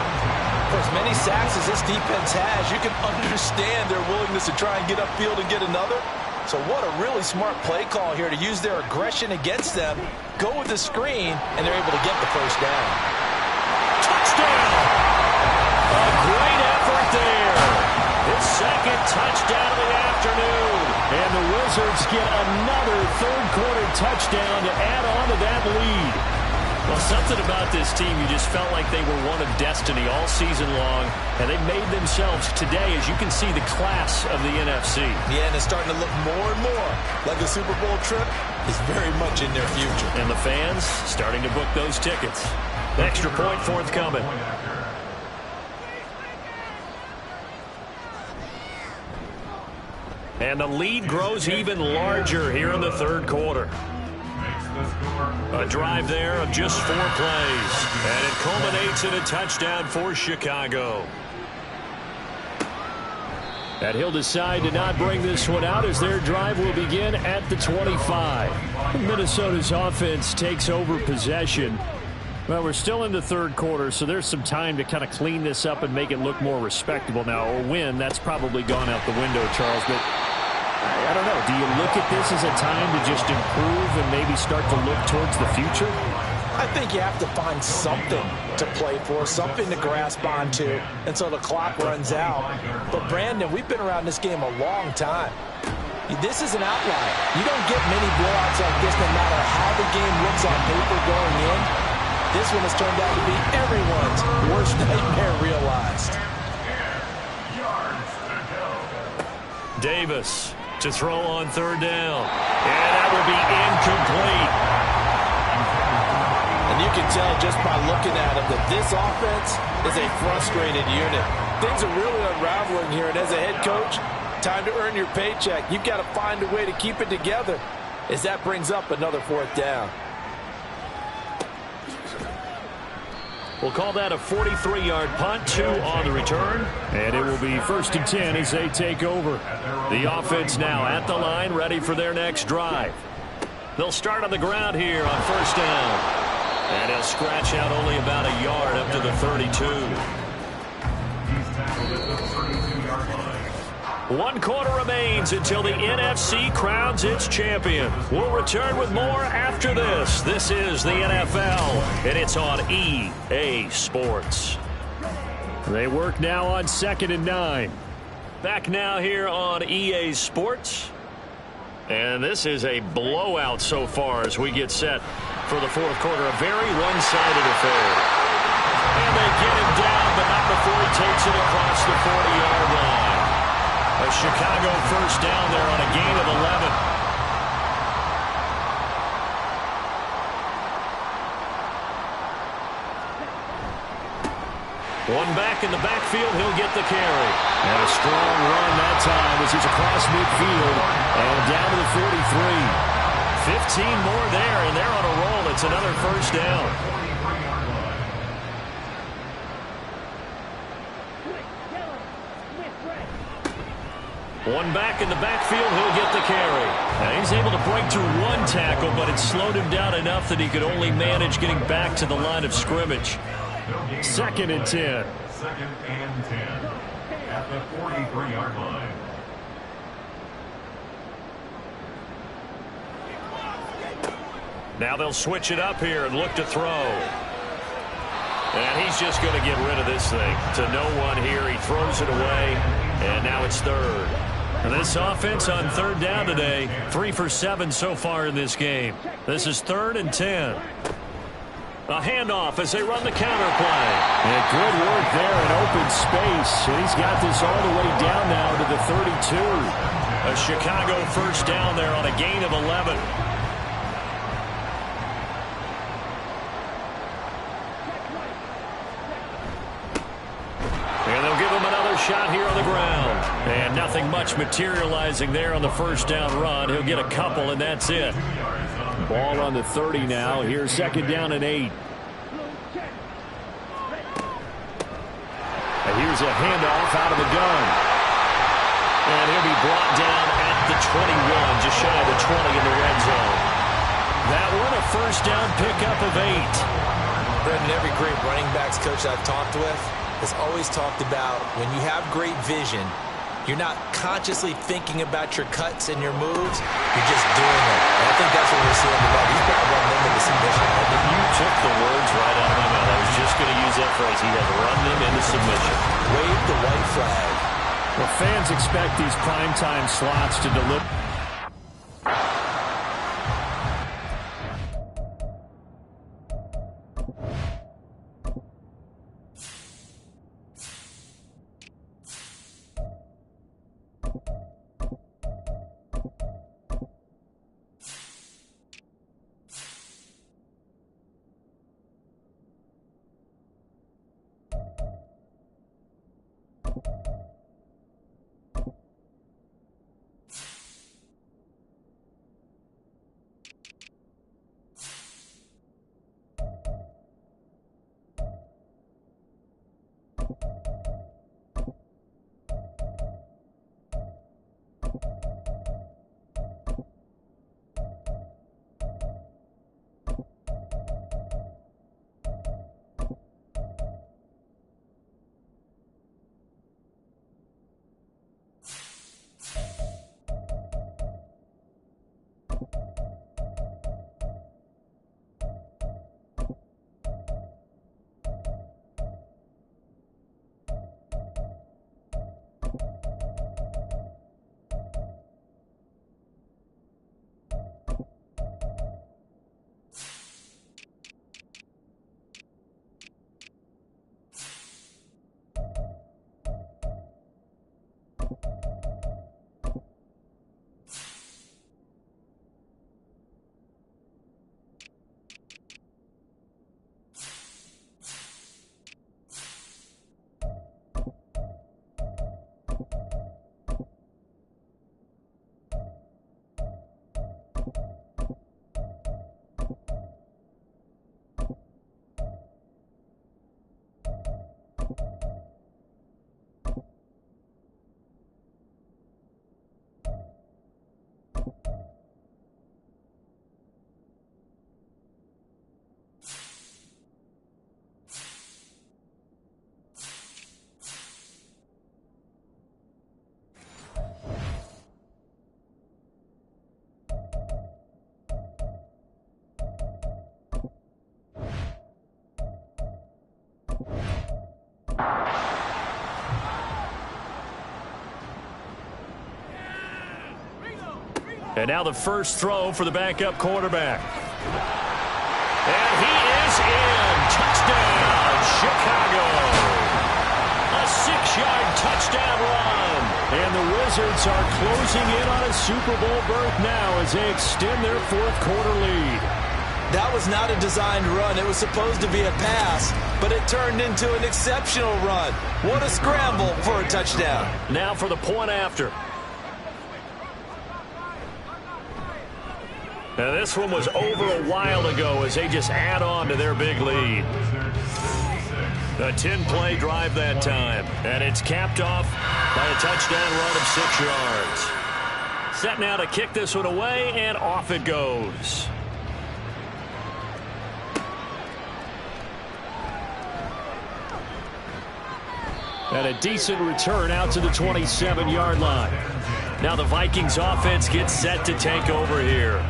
Speaker 3: For as many sacks as this defense has, you can understand their willingness to try and get upfield and get another. So what a really smart play call here to use their aggression against them, go with the screen, and they're able to get the first down.
Speaker 1: Touchdown! A great effort there. His 2nd touchdown of the afternoon.
Speaker 5: And the Wizards get another 3rd quarter touchdown to add on to that lead.
Speaker 1: Well, something about this team, you just felt like they were one of destiny all season long, and they made themselves today, as you can see, the class of the NFC.
Speaker 2: Yeah, and it's starting to look more and more like the Super Bowl trip is very much in their future.
Speaker 1: And the fans starting to book those tickets. Extra point forthcoming. And the lead grows even larger here in the 3rd quarter. A drive there of just 4 plays. And it culminates in a touchdown for Chicago.
Speaker 5: And he'll decide to not bring this one out as their drive will begin at the 25. Minnesota's offense takes over possession. Well, we're still in the third quarter, so there's some time to kind of clean this up and make it look more respectable. Now, a win, that's probably gone out the window, Charles, but I don't know. Do you look at this as a time to just improve and maybe start to look towards the future?
Speaker 2: I think you have to find something to play for, something to grasp onto until the clock runs out. But, Brandon, we've been around this game a long time. This is an outlier. You don't get many blowouts like this no matter how the game looks on paper going in. This one has turned out to be everyone's worst nightmare realized.
Speaker 1: Davis to throw on third down. And that will be incomplete.
Speaker 3: And you can tell just by looking at him that this offense is a frustrated unit. Things are really unraveling here, and as a head coach, time to earn your paycheck. You've got to find a way to keep it together as that brings up another fourth down.
Speaker 1: We'll call that a 43-yard punt, 2 on the return.
Speaker 5: And it will be 1st and 10 as they take over.
Speaker 1: The offense now at the line, ready for their next drive. They'll start on the ground here on first down. And he'll scratch out only about a yard up to the 32.
Speaker 4: He's tackled at the 32-yard line.
Speaker 1: 1 quarter remains until the NFC crowns its champion. We'll return with more after this. This is the NFL, and it's on EA Sports.
Speaker 5: They work now on 2nd and 9.
Speaker 1: Back now here on EA Sports. And this is a blowout so far as we get set for the fourth quarter. A very one-sided affair. And they get him down, but not before he takes it across the 40-yard line. A Chicago first down there on a gain of 11. One back in the backfield, he'll get the carry.
Speaker 5: And a strong run that time as he's across midfield and down to the 43.
Speaker 1: 15 more there, and they're on a roll. It's another first down. One back in the backfield, he'll get the carry. Now he's able to break through one tackle, but it slowed him down enough that he could only manage getting back to the line of scrimmage.
Speaker 5: 2nd and 10.
Speaker 4: 2nd and 10 at the 43-yard line.
Speaker 1: Now they'll switch it up here and look to throw. And he's just going to get rid of this thing. To no one here. He throws it away. And now it's third. And this offense on third down today, 3 for 7 so far in this game. This is 3rd and 10. A handoff as they run the counter play.
Speaker 5: And good work there in open space. And he's got this all the way down now to the 32.
Speaker 1: A Chicago first down there on a gain of 11. And they'll give him another shot here on the ground. And nothing much materializing there on the first down run. He'll get a couple, and that's it.
Speaker 5: Ball on the 30 now. Here's 2nd down and 8. And here's a handoff out of the gun.
Speaker 1: And he'll be brought down at the 21, just shy of the 20 in the red zone. That one a first down pickup of 8.
Speaker 2: Brendan, every great running backs coach I've talked with has always talked about when you have great vision, you're not consciously thinking about your cuts and your moves. You're just doing them. And I think that's what we're seeing tonight. He's got to run them into submission.
Speaker 1: You took the words right out of my mouth. I was just going to use that phrase. He has run them into submission.
Speaker 2: Wave the white flag.
Speaker 5: Well, fans expect these primetime slots to deliver. And now the first throw for the backup quarterback. And he is in. Touchdown, Chicago. A 6-yard touchdown run. And the Wizards are closing in on a Super Bowl berth now as they extend their fourth quarter lead.
Speaker 2: That was not a designed run. It was supposed to be a pass, but it turned into an exceptional run. What a scramble for a touchdown.
Speaker 5: Now for the point after. Now this one was over a while ago as they just add on to their big lead. A 10-play drive that time. And it's capped off by a touchdown run of 6 yards. Set now to kick this one away, and off it goes. And a decent return out to the 27-yard line. Now the Vikings offense gets set to take over here.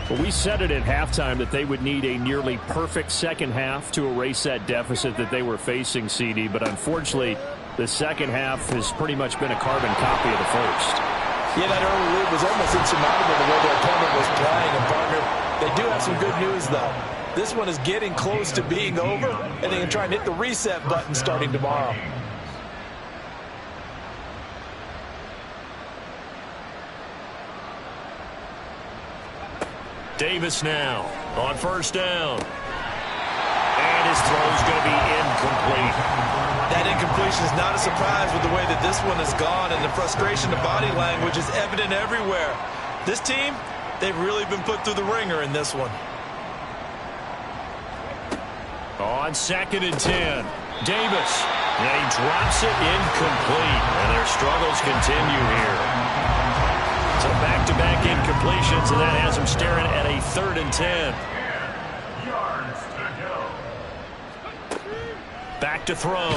Speaker 3: Well, we said it at halftime that they would need a nearly perfect second half to erase that deficit that they were facing, CD. But unfortunately, the second half has pretty much been a carbon copy of the first.
Speaker 2: Yeah, that early lead was almost insurmountable the way their opponent was playing. And, partner, they do have some good news, though. This one is getting close to being over, and they can try and hit the reset button starting tomorrow.
Speaker 5: Davis now on first down. And his throw is going to be incomplete.
Speaker 2: That incompletion is not a surprise with the way that this one has gone, and the frustration of body language is evident everywhere. This team, they've really been put through the ringer in this one.
Speaker 5: On 2nd and 10, Davis. And he drops it incomplete. And their struggles continue here. So back-to-back incompletions, and that has them staring at a 3rd and 10.
Speaker 4: Yards to go.
Speaker 5: Back to throw.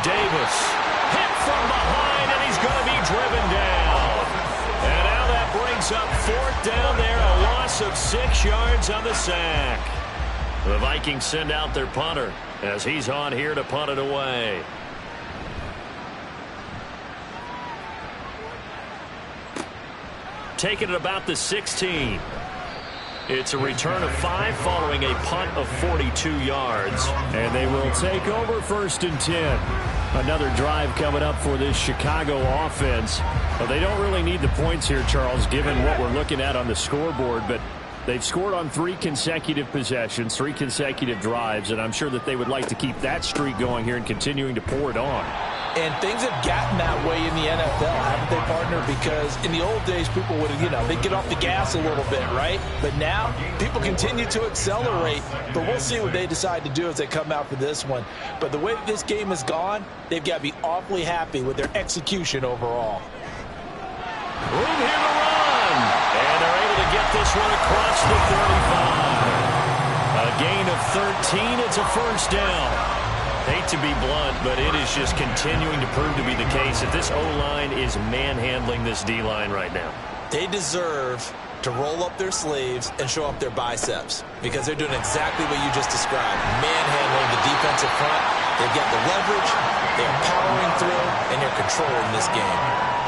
Speaker 5: Davis hit from behind, and he's going to be driven down. And now that brings up 4th down there, a loss of 6 yards on the sack. The Vikings send out their punter as he's on here to punt it away. Taking it about the 16. It's a return of 5 following a punt of 42 yards.
Speaker 3: And they will take over 1st and 10. Another drive coming up for this Chicago offense. Well, they don't really need the points here, Charles, given what we're looking at on the scoreboard. But they've scored on 3 consecutive possessions, 3 consecutive drives. And I'm sure that they would like to keep that streak going here and continuing to pour it on.
Speaker 2: And things have gotten that way in the NFL, haven't they, partner? Because in the old days, people would, they'd get off the gas a little bit, right? But now, people continue to accelerate. But we'll see what they decide to do as they come out for this one. But the way this game has gone, they've got to be awfully happy with their execution overall.
Speaker 5: Room here to run. And they're able to get this one across the 35. A gain of 13. It's a 1st down. Hate to be blunt, but it is just continuing to prove to be the case that this O-line is manhandling this D-line right now.
Speaker 2: They deserve to roll up their sleeves and show up their biceps because they're doing exactly what you just described, manhandling the defensive front. They've got the leverage, they're powering through, and they're controlling this game.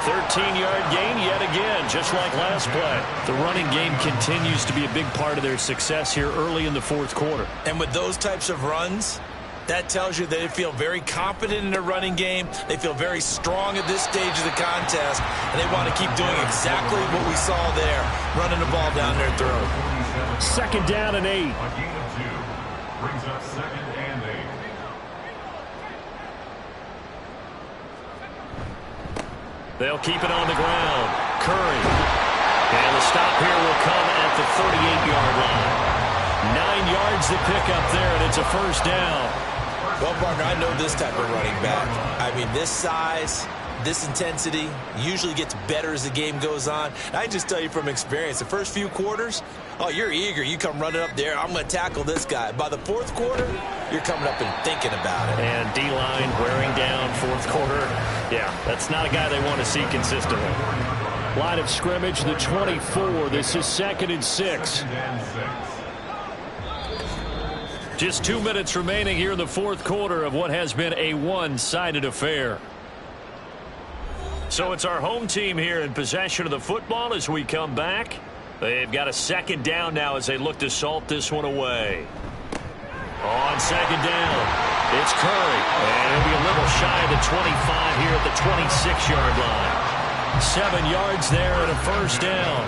Speaker 5: 13-yard gain yet again, just like last play. The running game continues to be a big part of their success here early in the 4th quarter.
Speaker 2: And with those types of runs, that tells you they feel very confident in their running game. They feel very strong at this stage of the contest, and they want to keep doing exactly what we saw there, running the ball down their throat.
Speaker 3: 2nd down and 8.
Speaker 4: A gain of 2 brings up 2nd and 8.
Speaker 5: They'll keep it on the ground. Curry. And the stop here will come at the 38-yard line. 9 yards to pick up there, and it's a 1st down.
Speaker 2: Well, partner, I know this type of running back. I mean, this size, this intensity usually gets better as the game goes on. And I just tell you from experience, the first few quarters, oh, you're eager. You come running up there, I'm going to tackle this guy. By the 4th quarter, you're coming up and thinking about it.
Speaker 5: And D-line wearing down 4th quarter. Yeah, that's not a guy they want to see consistently.
Speaker 3: Line of scrimmage, the 24. This is 2nd and 6.
Speaker 5: Just 2 minutes remaining here in the 4th quarter of what has been a one-sided affair. So it's our home team here in possession of the football as we come back. They've got a second down now as they look to salt this one away. On second down, it's Curry. And it'll be a little shy of the 25 here at the 26-yard line. 7 yards there and a first down.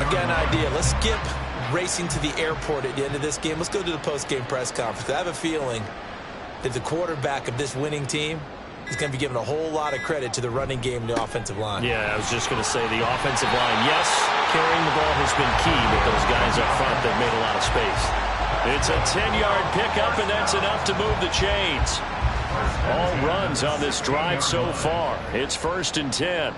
Speaker 3: Again, idea. Let's skip racing to the airport at the end of this game. Let's go to the post-game press conference. I have a feeling that the quarterback of this winning team is going to be given a whole lot of credit to the running game and the offensive line.
Speaker 5: Yeah, I was just going to say the offensive line, yes, carrying the ball has been key with those guys up front that made a lot of space. It's a 10-yard pickup, and that's enough to move the chains. All runs on this drive so far. It's 1st and 10.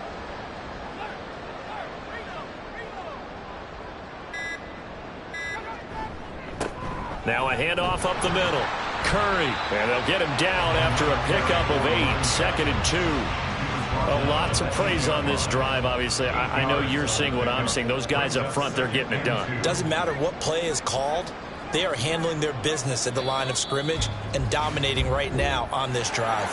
Speaker 5: Now a handoff up the middle. Curry, and they'll get him down after a pickup of 8, 2nd and 2. A lot to praise on this drive, obviously. I know you're seeing what I'm seeing. Those guys up front, they're getting it done.
Speaker 3: Doesn't matter what play is called. They are handling their business at the line of scrimmage and dominating right now on this drive.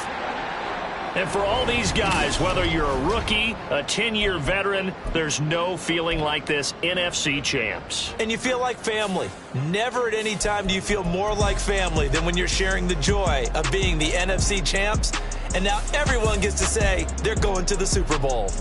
Speaker 5: And for all these guys, whether you're a rookie, a 10-year veteran, there's no feeling like this NFC champs.
Speaker 3: And you feel like family. Never at any time do you feel more like family than when you're sharing the joy of being the NFC champs. And now everyone gets to say they're going to the Super Bowl.